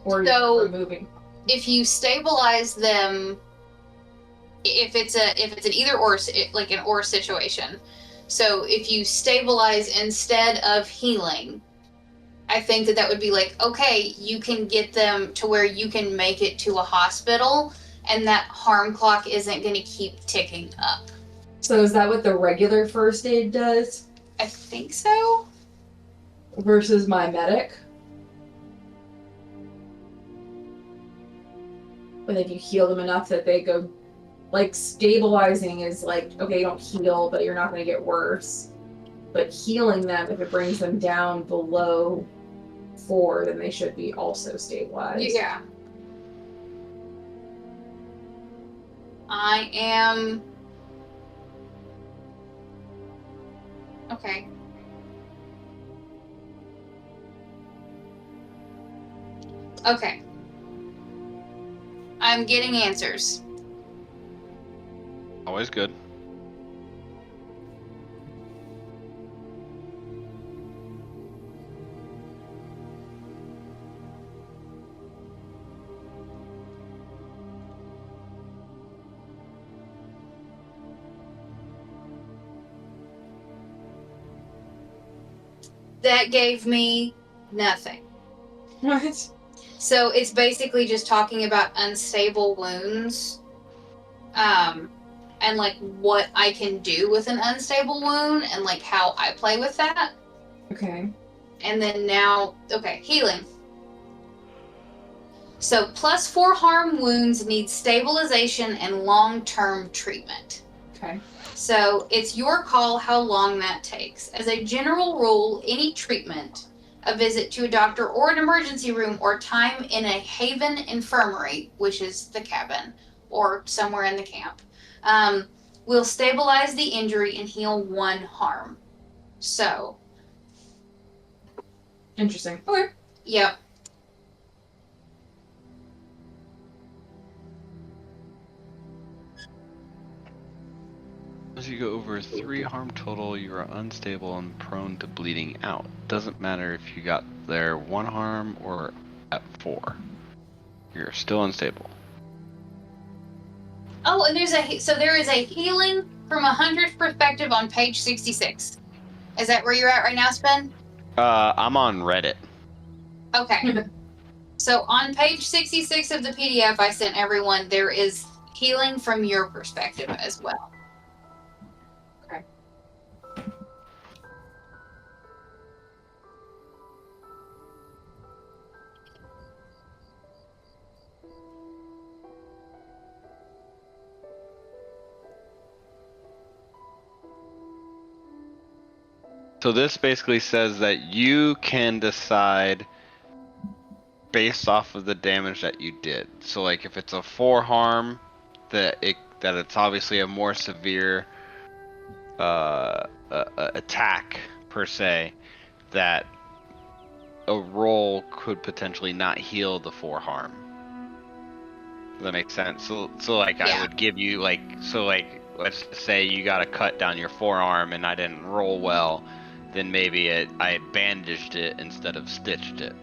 Or So- removing? If you stabilize them, if it's an either or, like an or situation. So if you stabilize instead of healing, I think that would be like, okay, you can get them to where you can make it to a hospital, and that harm clock isn't going to keep ticking up. So is that what the regular first aid does I think so. versus my medic? But if you heal them enough that they go, like, stabilizing is like, okay, you don't heal, but you're not going to get worse. But healing them, if it brings them down below 4, then they should be also stabilized. Yeah. I am. Okay. Okay. I'm getting answers. Always good. That gave me nothing. What? So it's basically just talking about unstable wounds. and like what I can do with an unstable wound and like how I play with that. Okay. And then now, okay, healing. So +4 harm wounds need stabilization and long-term treatment. Okay. So it's your call how long that takes. As a general rule, any treatment, a visit to a doctor or an emergency room, or time in a haven infirmary, which is the cabin, or somewhere in the camp, will stabilize the injury and heal 1 harm. So. Interesting. Okay. Yep. As you go over 3 harm total, you are unstable and prone to bleeding out. Doesn't matter if you got there 1 harm or at 4. You're still unstable. Oh, and there is a healing from a hunter's perspective on page 66. Is that where you're at right now, Spen? I'm on Reddit. Okay. So on page 66 of the PDF I sent everyone, there is healing from your perspective as well. Okay. So this basically says that you can decide based off of the damage that you did. So like if it's a 4 harm, that it's obviously a more severe attack per se, that a roll could potentially not heal the 4 harm. Does that make sense? So like Yeah. I would give you like, so like let's just say you got a cut down your forearm and I didn't roll well, then maybe I bandaged it instead of stitched it.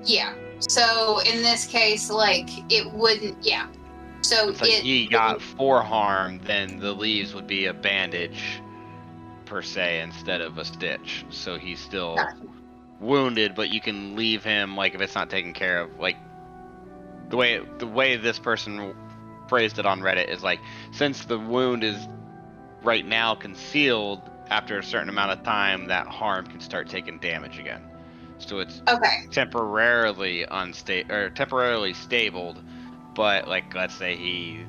Yeah. So in this case, like it wouldn't. Yeah. So It's like he got 4 harm, then the leaves would be a bandage per se instead of a stitch. So he's still wounded, but you can leave him, like if it's not taken care of, like the way this person phrased it on Reddit is like, since the wound is right now concealed, after a certain amount of time that harm can start taking damage again. So it's okay. temporarily temporarily stabled, but like let's say he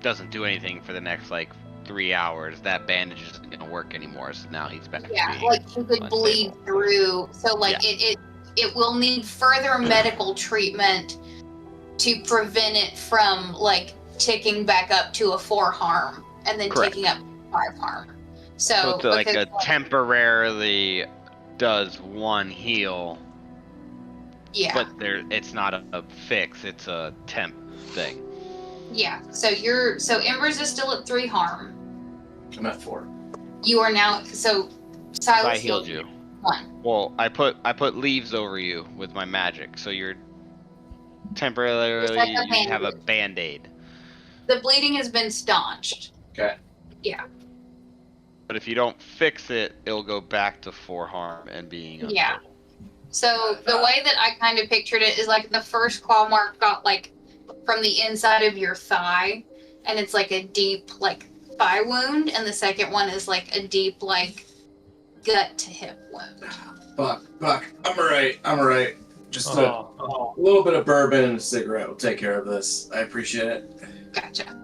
doesn't do anything for the next like 3 hours, that bandage isn't gonna work anymore. So now he's back. Yeah, to being like he could bleed unstable. through. So like it will need further medical treatment to prevent it from like ticking back up to a 4 harm and then Correct. ticking up 5 harm. So it's like because, temporarily does 1 heal. Yeah. But it's not a fix, it's a temp thing. Yeah. So Embers is still at 3 harm. I'm at 4. You are now Silus I healed you. 1. Well, I put leaves over you with my magic, so you're temporarily like a you have a Band-Aid. band-aid. The bleeding has been staunched. Okay. Yeah. But if you don't fix it, it'll go back to 4 harm and being unstable. Yeah. So the way that I kind of pictured it is like the first claw mark got like from the inside of your thigh, and it's like a deep like thigh wound, and the second one is like a deep like gut to hip wound. Buck, I'm alright. Just a little bit of bourbon and a cigarette will take care of this. I appreciate it. Gotcha.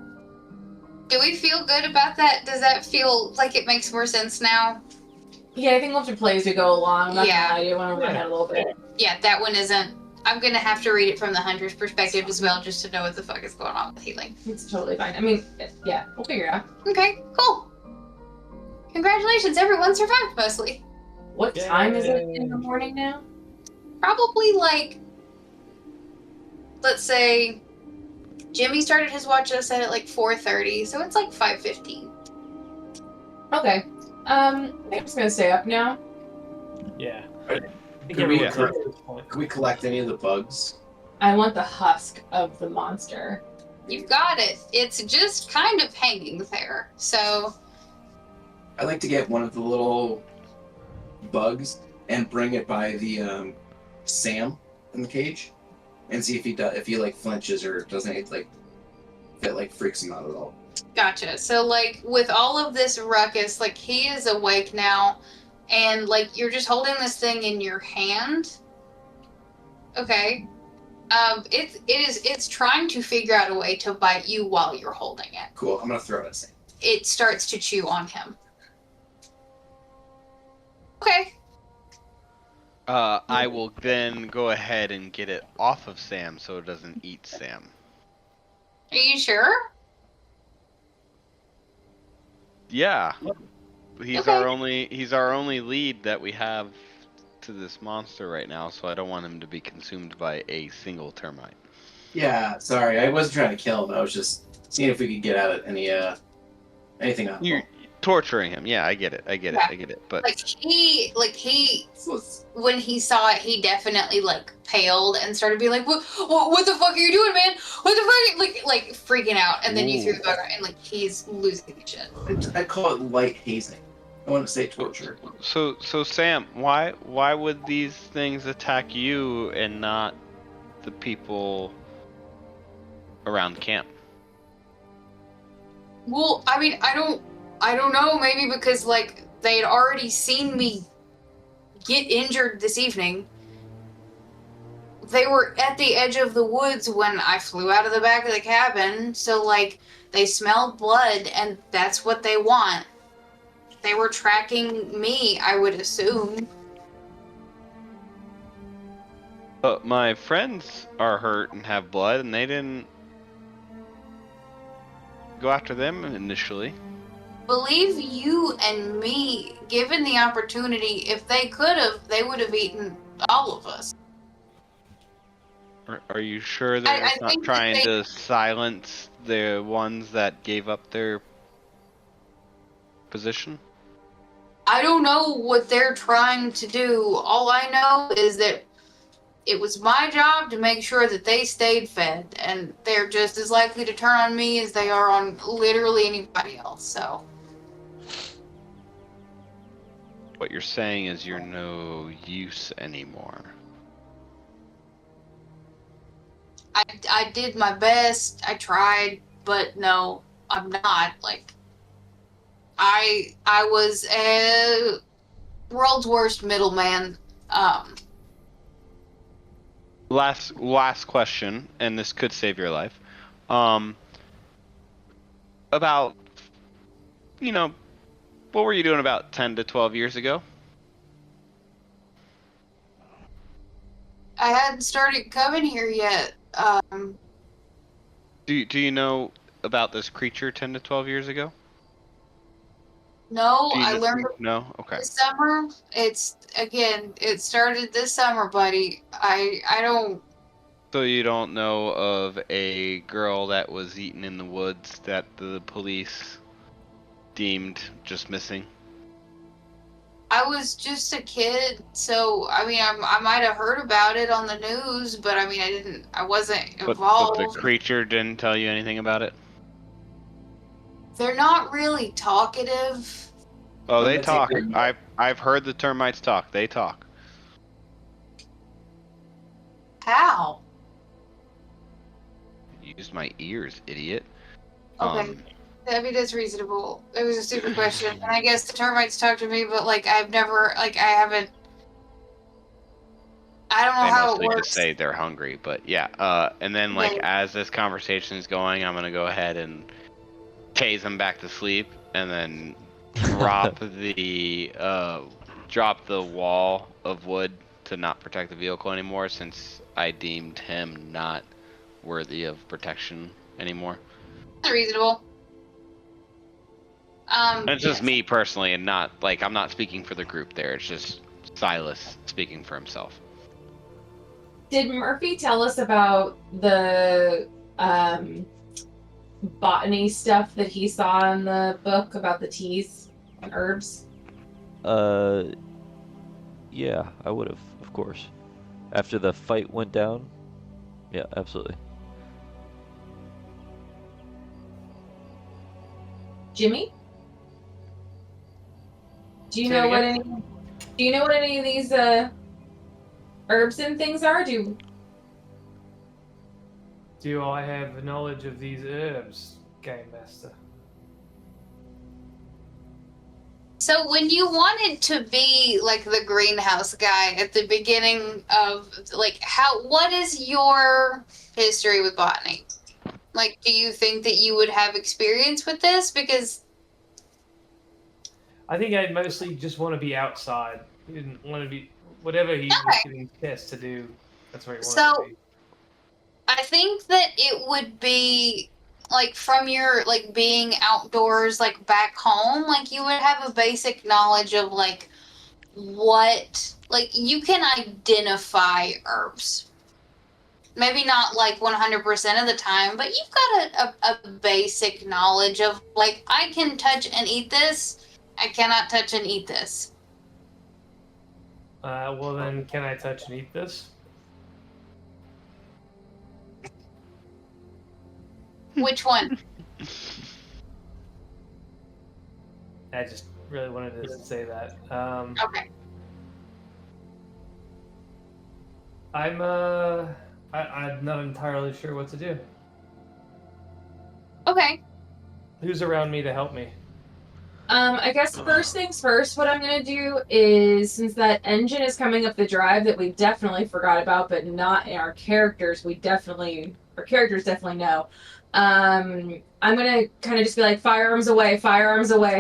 Do we feel good about that? Does that feel like it makes more sense now? Yeah, I think we'll have to play as we go along. I'm not Yeah. gonna lie, I want to run ahead a little bit. Yeah, that one isn't. I'm gonna have to read it from the hunter's perspective as well, just to know what the fuck is going on with healing. It's totally fine. I mean, yeah, we'll figure it out. Okay, cool. Congratulations, everyone survived mostly. What time is it in the morning now? Probably like, let's say, Jimmy started his watch us at like 4:30, so it's like 5:15. Okay. I think I'm just gonna stay up now. Yeah. Can we collect any of the bugs? I want the husk of the monster. You've got it. It's just kind of hanging there. So I'd like to get one of the little bugs and bring it by the Sam in the cage, and see if he like flinches or doesn't like that like freaks him out at all. Gotcha. So, like, with all of this ruckus, like, he is awake now, and, like, you're just holding this thing in your hand. Okay. It's trying to figure out a way to bite you while you're holding it. Cool. I'm gonna throw it at Sam. It starts to chew on him. Okay. I will then go ahead and get it off of Sam so it doesn't eat Sam. Are you sure? Yeah. He's Okay. our only lead that we have to this monster right now, so I don't want him to be consumed by a single termite. Yeah, sorry. I wasn't trying to kill him. I was just seeing if we could get at it anything on You're torturing him. Yeah, I get it. I get it. But he when he saw it, he definitely like paled and started being like, what the fuck are you doing, man? What the fuck? Like freaking out. And then you threw the bug and like he's losing his shit. I call it light hazing. I want to say torture. So Sam, why would these things attack you and not the people around the camp? Well, I mean, I don't know. Maybe because like they had already seen me get injured this evening. They were at the edge of the woods when I flew out of the back of the cabin, so like they smelled blood, and that's what they want. They were tracking me, I would assume. But my friends are hurt and have blood, and they didn't go after them initially. Believe you and me, given the opportunity, if they could have, they would have eaten all of us. Are you sure they're not trying to silence the ones that gave up their position? I don't know what they're trying to do. All I know is that it was my job to make sure that they stayed fed, and they're just as likely to turn on me as they are on literally anybody else, so. What you're saying is you're no use anymore. I did my best. I tried, but no, I'm not. Like, I was a world's worst middleman. Last question, and this could save your life. About, what were you doing about 10 to 12 years ago? I hadn't started coming here yet. Do you know about this creature 10 to 12 years ago? No, I learned No? Okay. this summer. It started this summer, buddy. I don't. So you don't know of a girl that was eaten in the woods that the police deemed just missing? I was just a kid, so I mean, I might have heard about it on the news, but I mean, I wasn't involved. But the creature didn't tell you anything about it? They're not really talkative. Oh, they talk. I've heard the termites talk. They talk. How? Used my ears, idiot. Okay. I mean, that's reasonable. It was a stupid question. And I guess the termites talk to me, but, like, I've never, like, I haven't... I don't know how it works. They mostly just say they're hungry, but yeah. And then, like, as this conversation is going, I'm going to go ahead and tase him back to sleep, and then drop the wall of wood to not protect the vehicle anymore, since I deemed him not worthy of protection anymore. That's reasonable. And it's just me personally, and not like I'm not speaking for the group there. It's just Silus speaking for himself. Did Murphy tell us about the botany stuff that he saw in the book about the teas and herbs? Yeah, I would have, of course. After the fight went down? Yeah, absolutely. Jimmy? Do you know what any of these herbs and things are? Do I have knowledge of these herbs, Game Master? So when you wanted to be like the greenhouse guy at the beginning of like what is your history with botany? Like, do you think that you would have experience with this? Because I think I'd mostly just want to be outside. He didn't want to be whatever he was getting tests to do. That's where he wanted to be. I think that it would be like from your like being outdoors like back home, like you would have a basic knowledge of like what like you can identify herbs. Maybe not like 100% of the time, but you've got a basic knowledge of like I can touch and eat this, I cannot touch and eat this. Well then, can I touch and eat this? Which one? I just really wanted to say that. Okay. I'm not entirely sure what to do. Okay. Who's around me to help me? I guess first things first, what I'm gonna do is, since that engine is coming up the drive that we definitely forgot about, but not in our characters, our characters definitely know. I'm gonna kind of just be like, firearms away,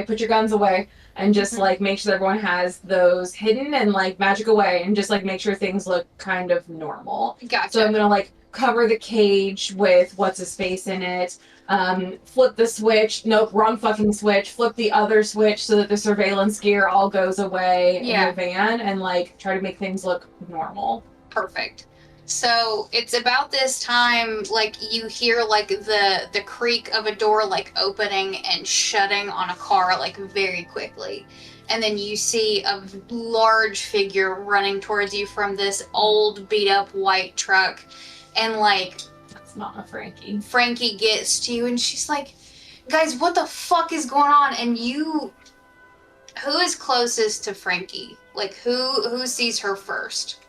put your guns away, and just like make sure that everyone has those hidden and like magic away, and just like make sure things look kind of normal. Gotcha. So I'm gonna like cover the cage with what's his face in it. Flip the switch. Nope, wrong fucking switch. Flip the other switch so that the surveillance gear all goes away in the van, and like try to make things look normal. Perfect. So it's about this time, like you hear like the creak of a door like opening and shutting on a car like very quickly, and then you see a large figure running towards you from this old beat up white truck, and like That's not a Frankie. Frankie gets to you and she's like, guys, what the fuck is going on? And who is closest to Frankie? Like who sees her first?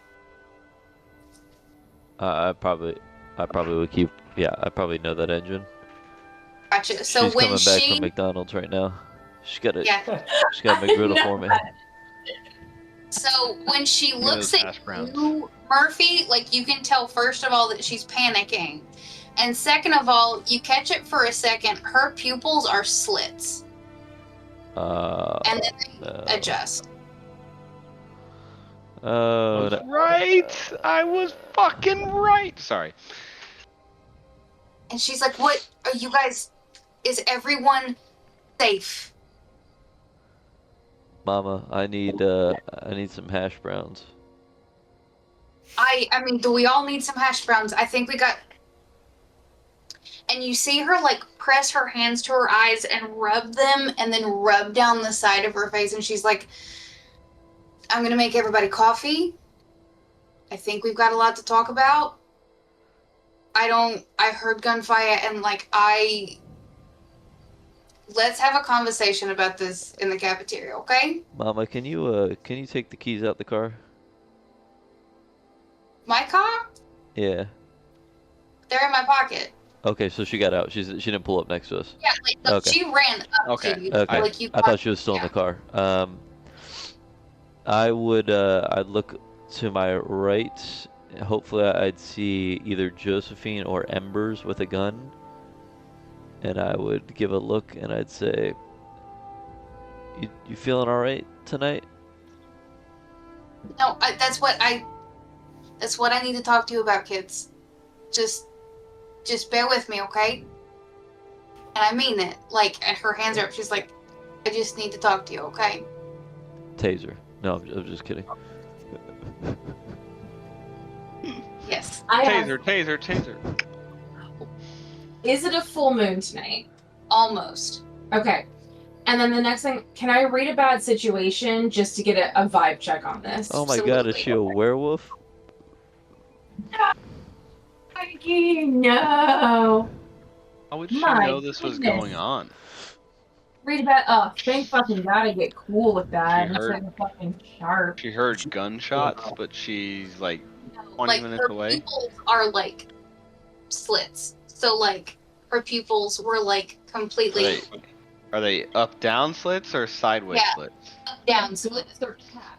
I probably would keep. Yeah, I probably know that engine. Gotcha. So She's when coming back from McDonald's right now. She's got it. She's got McGriddle for me. So when she looks at hash browns. you, Murphy, like you can tell first of all that she's panicking, and second of all, you catch it for a second. Her pupils are slits, and then they adjust. Oh, no. Right! I was fucking right! Sorry. And she's like, "What are you guys? Is everyone safe?" Mama, I need some hash browns. I mean, do we all need some hash browns? I think we got. And you see her like press her hands to her eyes and rub them, and then rub down the side of her face, and she's like, I'm gonna make everybody coffee. I think we've got a lot to talk about. I heard gunfire and like let's have a conversation about this in the cafeteria, okay? Mama, can you take the keys out the car? My car? Yeah. They're in my pocket. Okay, so she got out. She didn't pull up next to us. Yeah, like no, Okay. she ran up Okay. to you. Okay. Like you I thought she was still in the car. I'd look to my right. Hopefully I'd see either Josephine or Embers with a gun. And I would give a look and I'd say, you feeling all right tonight? No, that's what I need to talk to you about, kids. Just bear with me, okay? And I mean it. Like, and her hands are up. She's like, I just need to talk to you, okay? Taser. No, I'm just kidding. Yes. Taser. Is it a full moon tonight? Almost. Okay. And then the next thing, can I read a bad situation just to get a vibe check on this? Oh my god, is she a werewolf? Mikey, no. How would she My know this was goodness. going on? Read about. Oh, thank fucking god I get cool with that. She It's heard- like fucking sharp. She heard gunshots, but she's like 20 like minutes her away. pupils are like slits. So like her pupils were like completely Are they up down slits or sideways Yeah. slits? up down slits, They're cat.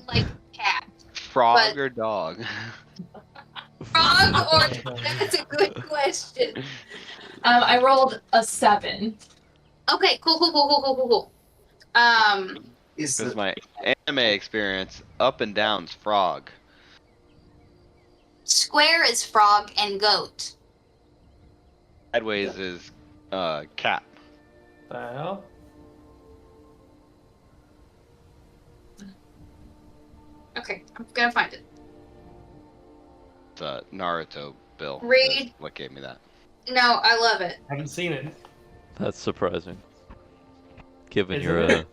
like cat. Frog But- or dog? Frog or that's a good question. I rolled a 7. Okay, cool. Is Because the, my anime experience, up and down's frog. Square is frog and goat. Sideways is cat. The hell? Okay, I'm gonna find it. It's Naruto Bill. Read. Is what gave me that. No, I love it. Haven't seen it. That's surprising. Given Isn't your it?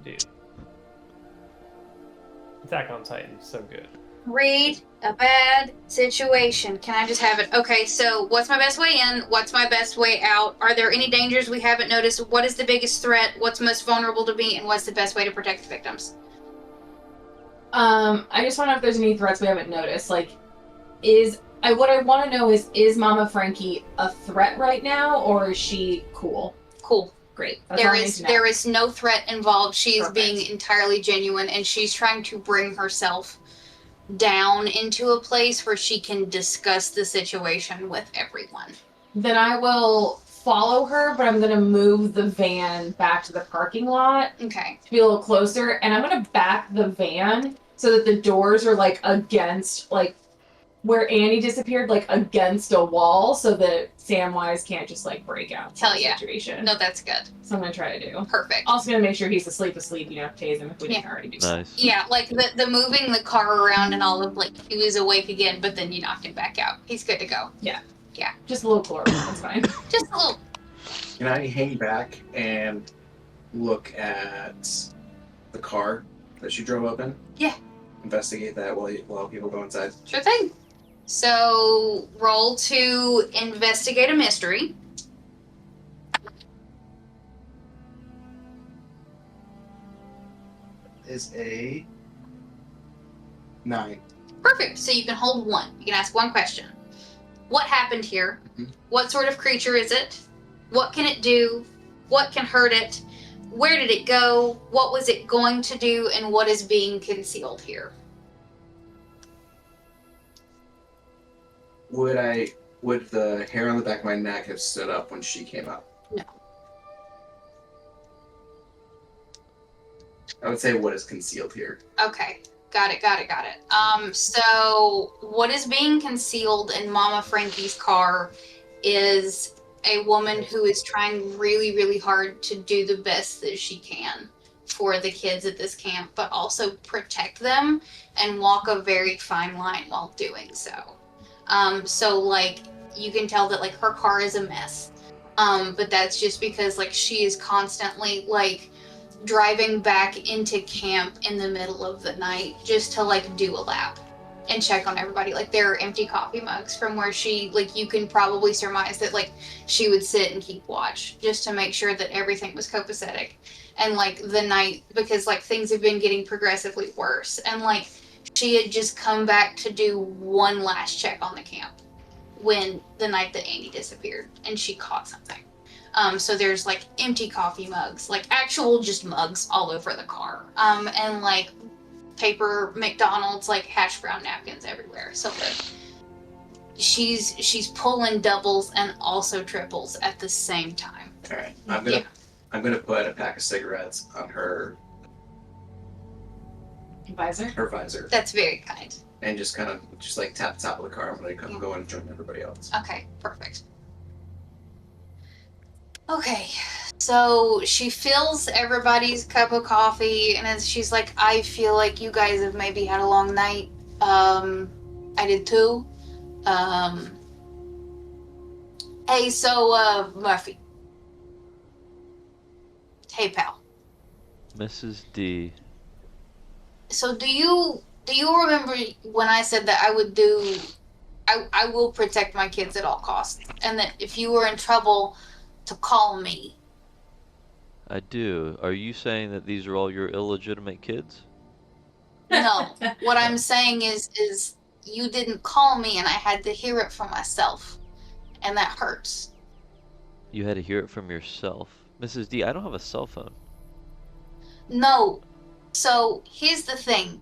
Dude. Attack on Titan, so good. Read a bad situation. Can I just have it? Okay, so what's my best way in? What's my best way out? Are there any dangers we haven't noticed? What is the biggest threat? What's most vulnerable to me? And what's the best way to protect the victims? I just want to know if there's any threats we haven't noticed. Like, what I want to know is Mama Frankie a threat right now, or is she cool? Cool. Great. That's all I need to know. There is no threat involved. She is Perfect. being entirely genuine, and she's trying to bring herself down into a place where she can discuss the situation with everyone. Then I will follow her, but I'm gonna move the van back to the parking lot Okay. to be a little closer, and I'm gonna back the van so that the doors are like against like where Annie disappeared, like against a wall, so that Samwise can't just like break out. Hell the yeah. situation. No, that's good. So I'm gonna try to do. Perfect. Also gonna make sure he's asleep, tase him if we didn't already do so. nice. Yeah, like the moving the car around and all of like he was awake again, but then you knocked him back out. He's good to go. Just a little chloroform, that's fine. Just a little. can I hang back and look at the car that she drove up in? Yeah. Investigate that while people go inside. Sure thing. So roll to investigate a mystery. Is a 9. Perfect. So you can hold one. You can ask one question. What happened here? Mhm. What sort of creature is it? What can it do? What can hurt it? Where did it go? What was it going to do? And what is being concealed here? Would the hair on the back of my neck have stood up when she came up? No. I would say what is concealed here. Okay. Got it. So what is being concealed in Mama Frankie's car is a woman who is trying really, really hard to do the best that she can for the kids at this camp, but also protect them and walk a very fine line while doing so. So like you can tell that like her car is a mess. But that's just because like she is constantly like driving back into camp in the middle of the night just to like do a lap and check on everybody. Like there are empty coffee mugs from where she like you can probably surmise that like she would sit and keep watch just to make sure that everything was copacetic. And like the night, because like things have been getting progressively worse, and like she had just come back to do one last check on the camp when the night that Annie disappeared and she caught something. So there's like empty coffee mugs, like actual just mugs all over the car. And like paper McDonald's, like hash brown napkins everywhere. So like she's pulling doubles and also triples at the same time. All right, I'm gonna put a pack of cigarettes on her Visor? visor That's very kind. and just like tap the top of the car. I'm gonna go and join everybody else. Okay, perfect. Okay, so she fills everybody's cup of coffee, and as she's like, I feel like you guys have maybe had a long night. I did too. Hey, so, Murphy. Hey, pal. Mrs. D. So do you remember when I said that I will protect my kids at all costs, and that if you were in trouble, to call me? I do. Are you saying that these are all your illegitimate kids? No. What I'm saying is you didn't call me and I had to hear it for myself. And that hurts. You had to hear it from yourself. Mrs. D, I don't have a cell phone. No. So here's the thing.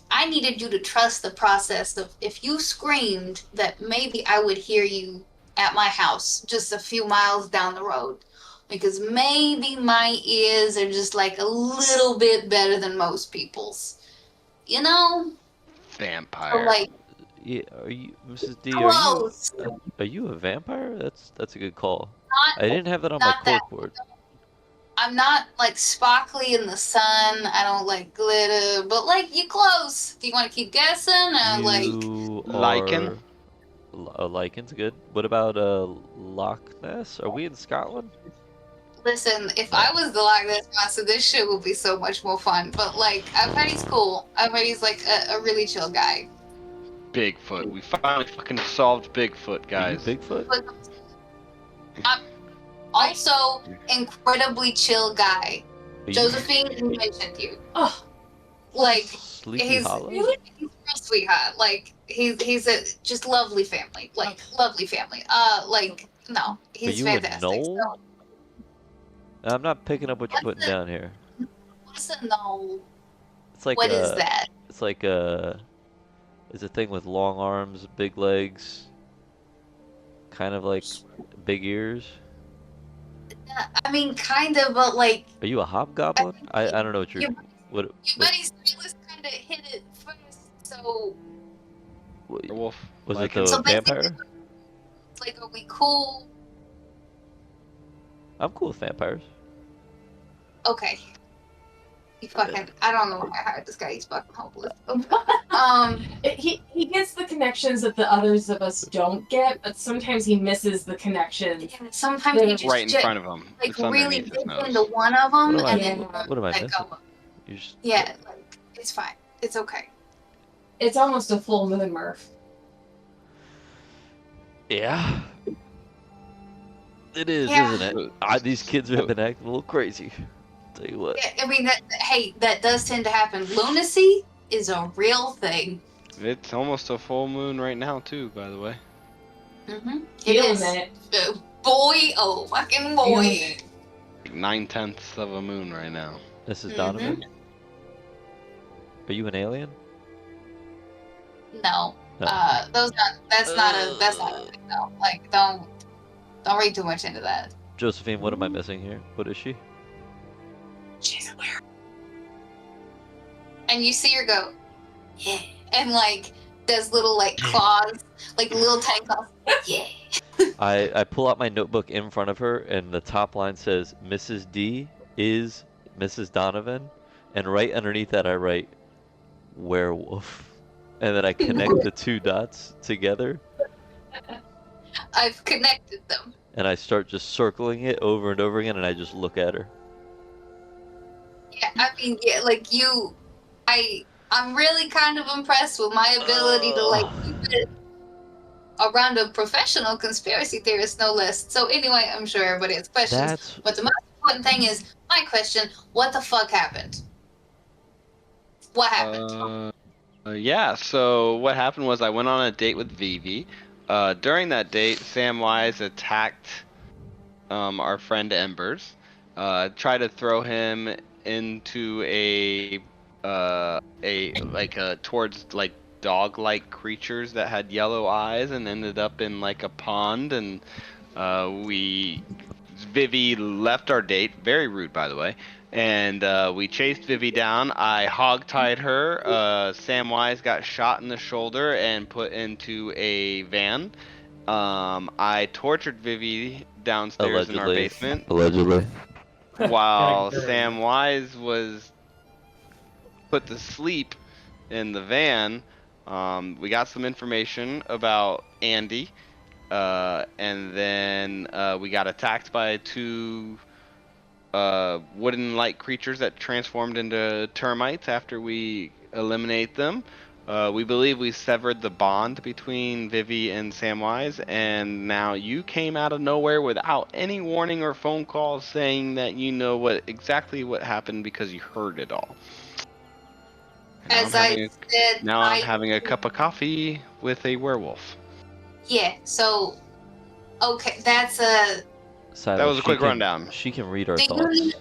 I needed you to trust the process of if you screamed that maybe I would hear you at my house just a few miles down the road. Because maybe my ears are just like a little bit better than most people's. You know? Vampire. Or like Yeah, are you, Mrs. D, close. are you a vampire? That's a good call. Not I didn't have that on my not that. corkboard. I'm not like sparkly in the sun. I don't like glitter, but like you close. Do you want to keep guessing? Like You Lichen? are Lycan's good. What about Loch Ness? Are we in Scotland? listen, if No. I was the Loch Ness monster, this shit would be so much more fun. But like, I've heard he's cool. I've heard he's like a really chill guy. Bigfoot. We finally fucking solved Bigfoot, Are guys. you Bigfoot? But also incredibly chill guy. Are you Josephine mentioned you. Oh, Like Sleepy he's Hollow? he's a real sweetheart. Like he's a just lovely family. Like lovely family. Like no, he's Are you fantastic. a knoll? So, I'm not picking up what you're What's putting the- down here. what's a knoll? It's like What is that? It's like it's a thing with long arms, big legs, kind of like big ears. I mean, kind of, but like Are you a hobgoblin? I don't know what you're. your, What? your what, buddy Silus kind of hit it first. So what Wolf. was Lichen. it the So basically- vampire? it's like, are we cool? I'm cool with vampires. Okay. You fucking. I don't know why I hired this guy. He's fucking hopeless. he gets the connections that the others of us don't get, but sometimes he misses the connections. Sometimes you just Right in ju- front of him. like It's really underneath his dig nose. into one of them, What am I- and then What am I let missing? go. You just, Yeah, like it's fine. It's okay. It's almost a full moon, Murph. Yeah. It is, Yeah. isn't it? These kids have been acting a little crazy. Tell you what. Yeah, I mean, that does tend to happen. Lunacy is a real thing. It's almost a full moon right now, too, by the way. Mm-hmm. Feeling it. Boy, oh fucking boy. Feeling it. Like 9/10 of a moon right now. Mrs. Mhm. Donovan? Are you an alien? No. No. That's not a thing though. Like don't read too much into that. Josephine, what am I missing here? What is she? She's aware. And you see her go, yeah. And like does little like claws, like little tiny claws. Yeah. I pull out my notebook in front of her, and the top line says, Mrs. D is Mrs. Donovan, and right underneath that I write, werewolf. And then I connect the two dots together, I've connected them. and I start just circling it over and over again, and I just look at her. Yeah, I mean, yeah, like you, I'm really kind of impressed with my ability to like keep it around a professional conspiracy theorist, no less. So anyway, I'm sure everybody has questions. That's But the most important thing is my question: what the fuck happened? What happened? Yeah, so what happened was I went on a date with Vivy. During that date, Samwise attacked our friend Embers. Tried to throw him into towards like dog-like creatures that had yellow eyes, and ended up in like a pond. And Vivy left our date, very rude by the way, and we chased Vivy down. I hogtied her. Samwise got shot in the shoulder and put into a van. I tortured Vivy downstairs in our basement Allegedly. while Gotta- Samwise was put to sleep in the van. We got some information about Andy, and then we got attacked by two wooden-like creatures that transformed into termites after we eliminate them. We believe we severed the bond between Vivy and Samwise, and now you came out of nowhere without any warning or phone calls saying that you know exactly what happened because you heard it all. As I said, now I'm having a cup of coffee with a werewolf. Yeah. So, okay, that's a. Silus, That was a quick she can- rundown. She can read our Do you thoughts. need-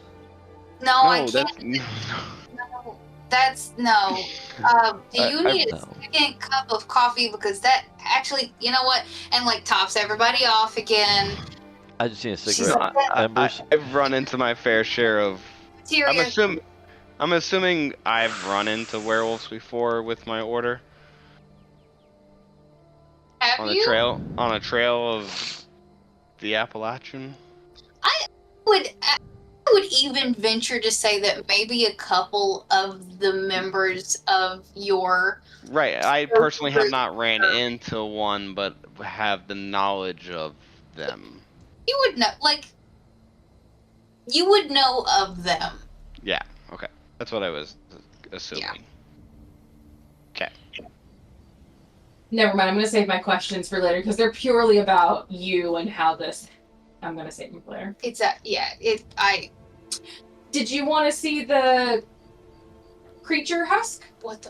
No, I No, can't. No, that's no. Do you need a No. second cup of coffee? Because that actually, you know what? And like tops everybody off again. I just need a She's cigarette. like, Embers? I've run into my fair share of. Materia. I'm assuming I've run into werewolves before with my order Have on you? a trail of the Appalachian. I would even venture to say that maybe a couple of the members of your Right. I personally have not ran into one, but have the knowledge of them. you would know, like you would know of them. Yeah. Okay. That's what I was assuming. Okay. Never mind. I'm going to save my questions for later because they're purely about you and how this. I'm going to save them for later. It's a yeah. Did you want to see the creature husk? What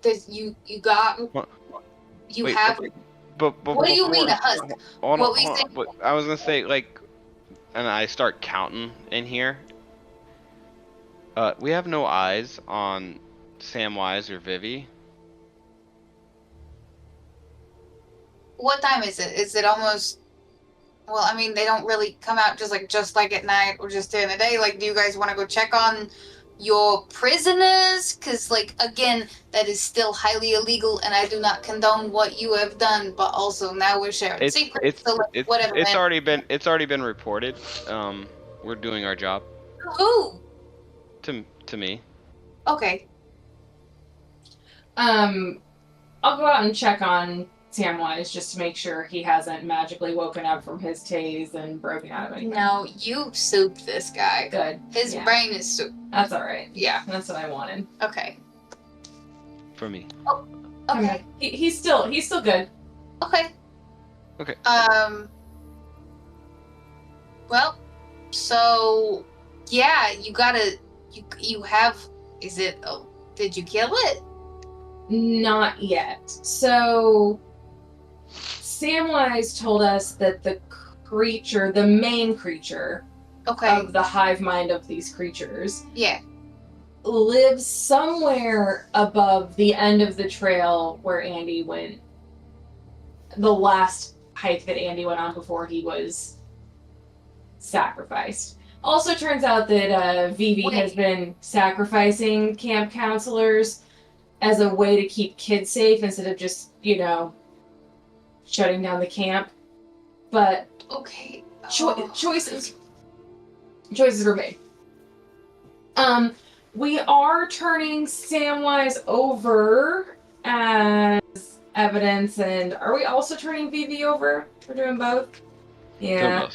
does you got? What? You Wait, have. But What do you before- mean a husk? Hold on, What we hold on. said- But I was gonna say and I start counting in here. We have no eyes on Samwise or Vivy. What time is it? Is it almost? Well, I mean, they don't really come out just like at night or just during the day. Like, do you guys want to go check on your prisoners? Because, like, again, that is still highly illegal, and I do not condone what you have done. But also, now we're sharing secrets. So, like, whatever. It's man. already been reported. We're doing our job. Who? To me. Okay. I'll go out and check on Samwise just to make sure he hasn't magically woken up from his tase and broken out of anything. No, you souped this guy. Good. His Yeah. brain is soup. That's all right. Yeah. That's what I wanted. Okay. For me. Okay. He's still good. Okay. Okay. Well, so yeah, you gotta. You have. Is it? Oh, did you kill it? Not yet. So Samwise told us that the creature, the main creature Okay. of the hive mind of these creatures, Yeah. lives somewhere above the end of the trail where Andy went. The last hike that Andy went on before he was sacrificed. Also turns out that Vivy has been sacrificing camp counselors as a way to keep kids safe instead of just, shutting down the camp. But Okay. choices were made. We are turning Samwise over as evidence, and are we also turning Vivy over? We're doing both? Yeah.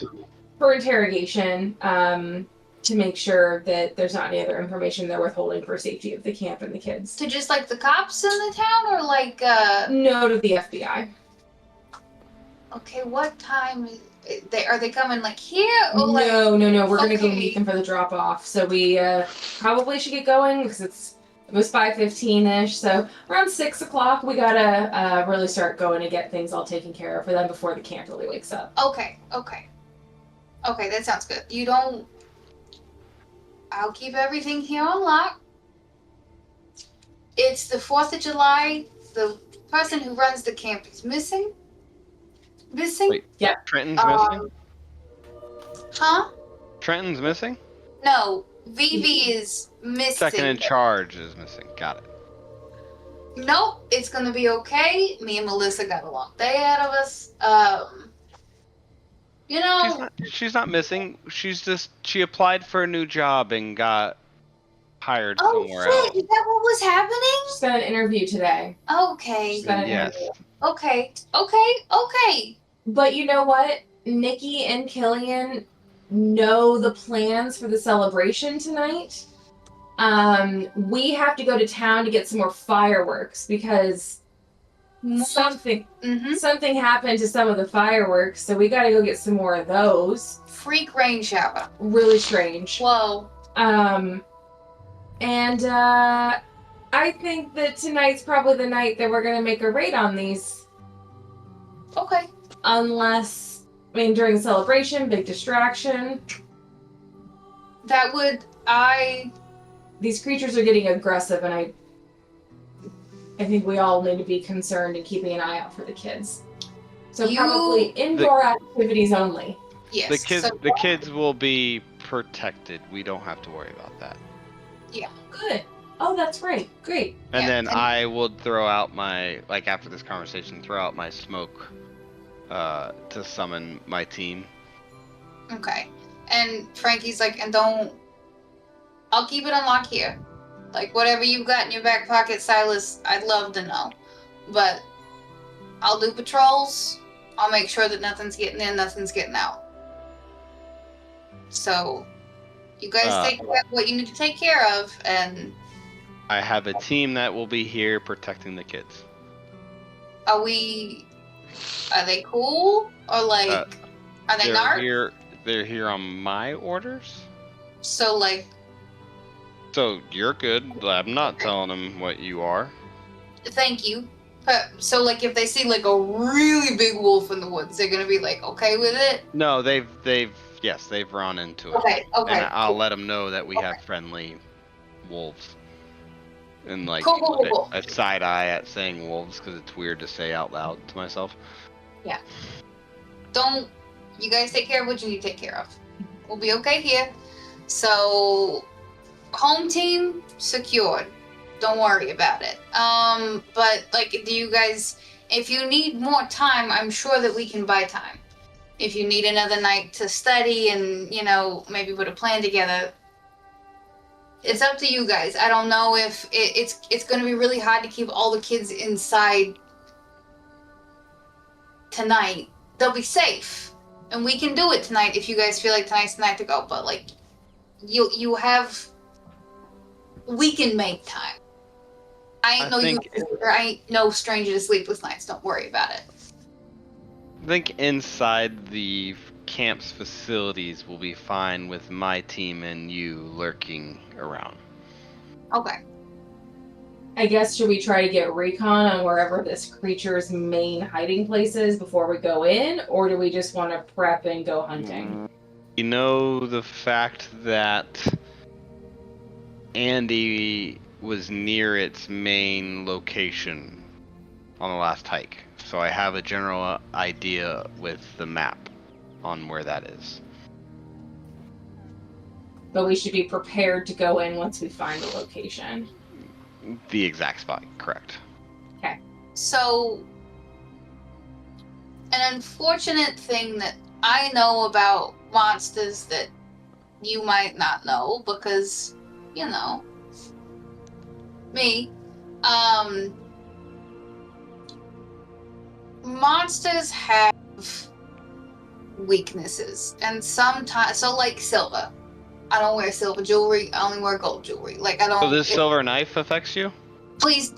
For interrogation, to make sure that there's not any other information they're withholding for safety of the camp and the kids. To just like the cops in the town, or like No to the FBI. Okay, what time are they coming? Like here? Or like, No. We're gonna go Okay. meet them for the drop off. So we probably should get going because it was 5:15ish. So around 6 o'clock, we gotta really start going to get things all taken care of for them before the camp really wakes up. Okay, that sounds good. You don't. I'll keep everything here on lock. It's the 4th of July. The person who runs the camp is missing. Wait. Trenton's missing? Huh? Trenton's missing? No, Vivy is missing. Second in charge is missing. Got it. Nope, it's gonna be okay. Me and Melissa got a long day ahead of us. She's not missing. She applied for a new job and got hired somewhere shit, else. is that what was happening? She's got an interview today. Okay. She's got an Yes. interview. Okay. But you know what? Nikki and Killian know the plans for the celebration tonight. We have to go to town to get some more fireworks because something happened to some of the fireworks, so we gotta go get some more of those. Freak rain shower. Really strange. Whoa. And I I think that tonight's probably the night that we're gonna make a raid on these. Okay. Unless, I mean, during the celebration, big distraction. That would These creatures are getting aggressive, and I think we all need to be concerned and keeping an eye out for the kids. So probably indoor activities only. Yes. The kids will be protected. We don't have to worry about that. Yeah. Good. Oh, that's great. Great. And then I will throw out my, like after this conversation, throw out my smoke to summon my team. Okay. And Frankie's like, and I'll keep it unlocked here. Like, whatever you've got in your back pocket, Silus, I'd love to know. But I'll do patrols. I'll make sure that nothing's getting in, nothing's getting out. So, you guys take care of what you need to take care of, and... I have a team that will be here protecting the kids. Are they cool? Or like, are they narcs? They're here on my orders. So like... So you're good. I'm not telling them what you are. Thank you. So like if they see like a really big wolf in the woods, they're gonna be like okay with it? No, they've run into it. Okay. And I'll let them know that we have friendly wolves. And like cool. a side eye at saying wolves because it's weird to say out loud to myself. Yeah. You guys take care of what you need to take care of. We'll be okay here. So, home team secured. Don't worry about it. But like, do you guys, if you need more time, I'm sure that we can buy time. If you need another night to study and, maybe put a plan together, it's up to you guys. I don't know if it's going to be really hard to keep all the kids inside tonight. They'll be safe. And we can do it tonight if you guys feel like tonight's the night to go. But like, we can make time. I ain't no stranger to sleepless nights. Don't worry about it. I think inside the camp's facilities will be fine with my team and you lurking around. Okay. I guess should we try to get recon on wherever this creature's main hiding place is before we go in, or do we just want to prep and go hunting? You know the fact that Andy was near its main location on the last hike, so I have a general idea with the map on where that is. But we should be prepared to go in once we find the location. The exact spot, correct. Okay. So, an unfortunate thing that I know about monsters that you might not know because, me. Monsters have weaknesses, and sometimes, so like silver. I don't wear silver jewelry. I only wear gold jewelry. Like I don't. So this silver knife affects you? Please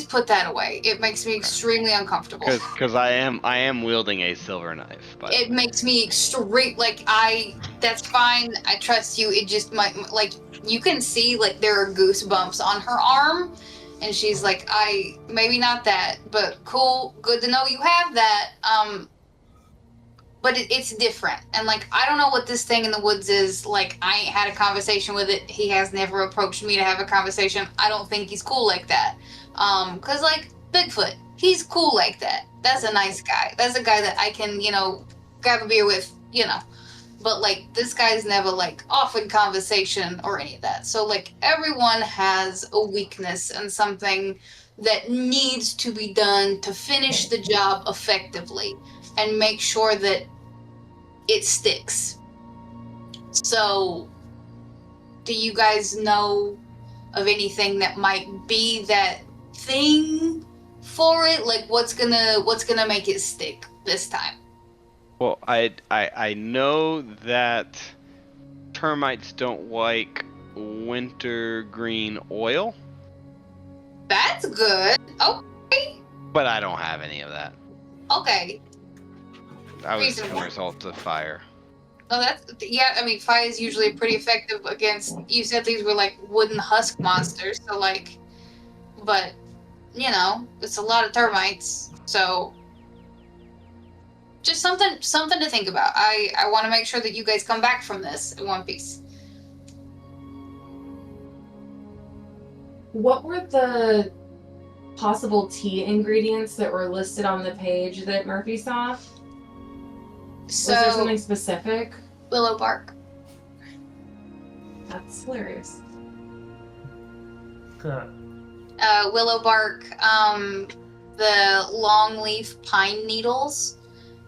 put that away. It makes me extremely uncomfortable. Because I am wielding a silver knife. But it makes me that's fine. I trust you. It just might you can see like there are goosebumps on her arm, and she's like, maybe not that, but cool, good to know you have that. But it's different, and like I don't know what this thing in the woods is. Like I ain't had a conversation with it. He has never approached me to have a conversation. I don't think he's cool like that. 'Cause like Bigfoot, he's cool like that. That's a nice guy. That's a guy that I can grab a beer with. But like this guy's never like offered conversation or any of that. So like everyone has a weakness and something that needs to be done to finish the job effectively and make sure that it sticks. So, do you guys know of anything that might be that thing for it? Like, what's gonna make it stick this time? Well, I know that termites don't like wintergreen oil. That's good. Okay. But I don't have any of that. Okay. I was Reasonable. a result of fire. No, fire is usually pretty effective against. You said these were like wooden husk monsters, so like, but you know, it's a lot of termites, so just something to think about. I want to make sure that you guys come back from this in one piece. What were the possible tea ingredients that were listed on the page that Murphy saw? So, was there something specific? Willow bark. That's hilarious. Willow bark, the longleaf pine needles,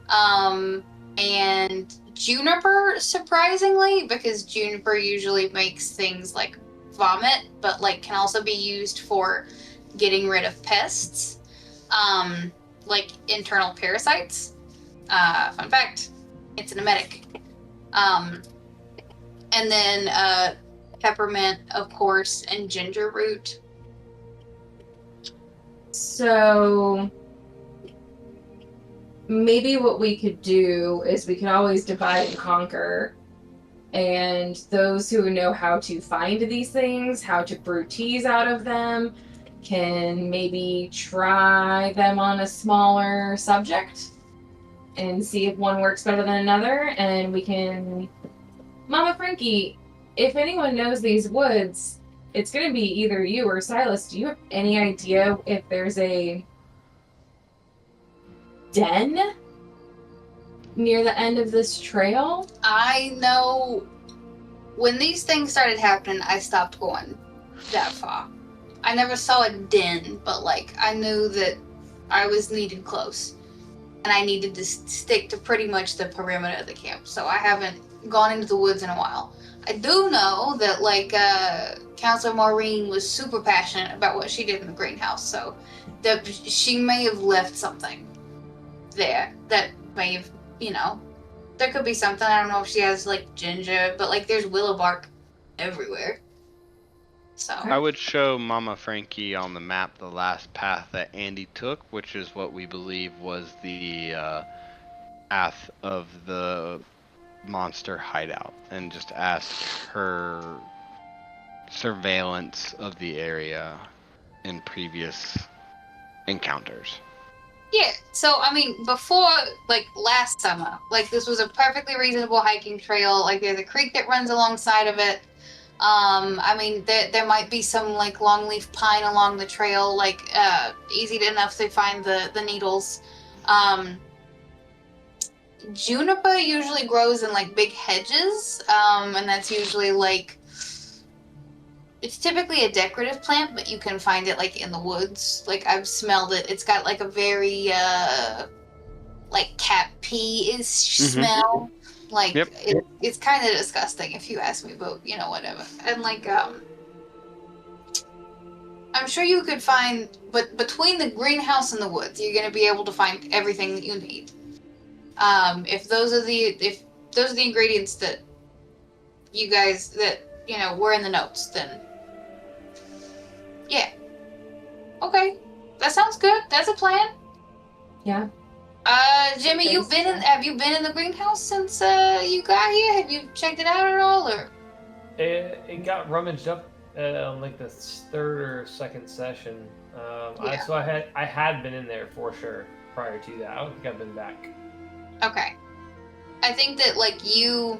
and juniper, surprisingly, because juniper usually makes things like vomit, but like can also be used for getting rid of pests, like internal parasites. Fun fact, it's an emetic. And then peppermint, of course, and ginger root. So maybe what we could do is we could always divide and conquer, and those who know how to find these things, how to brew teas out of them, can maybe try them on a smaller subject and see if one works better than another, and we can... Mama Frankie, if anyone knows these woods, it's going to be either you or Silus. Do you have any idea if there's a den near the end of this trail? I know when these things started happening, I stopped going that far. I never saw a den, but like I knew that I was needed close, and I needed to stick to pretty much the perimeter of the camp. So I haven't gone into the woods in a while. I do know that like Counselor Maureen was super passionate about what she did in the greenhouse, so that she may have left something there that may have, you know, there could be something. I don't know if she has like ginger, but like there's willow bark everywhere. So I would show Mama Frankie on the map the last path that Andy took, which is what we believe was the path of the monster hideout, and just ask her surveillance of the area in previous encounters. yeah, so I mean, before like last summer, like this was a perfectly reasonable hiking trail. Like there's a creek that runs alongside of it. I mean, there might be some like longleaf pine along the trail, like easy enough to find the needles. Juniper usually grows in like big hedges, and that's usually like, it's typically a decorative plant, but you can find it like in the woods. Like I've smelled it. It's got like a very like cat pee-ish smell. Like Yep. it's kind of disgusting if you ask me, but you know, whatever. And like I'm sure you could find, but between the greenhouse and the woods, you're gonna be able to find everything that you need. If those are the ingredients that you guys that you know were in the notes, then yeah, okay, that sounds good. That's a plan. Yeah. Jimmy, Okay, have you been in the greenhouse since you got here? Have you checked it out at all, or? It got rummaged up on like the third or second session. Yeah. I had been in there for sure prior to that. I don't think I've been back. Okay. I think that like you've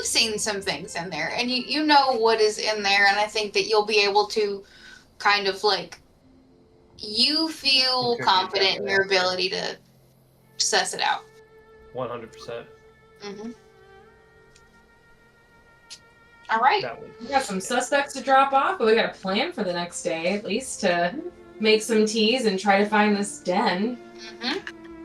seen some things in there, and you know what is in there, and I think that you'll be able to kind of like, you feel confident in your ability to suss it out. 100%. Mm-hmm. All right. We got some suspects to drop off, but we got a plan for the next day, at least, to make some teas and try to find this den. Mm-hmm.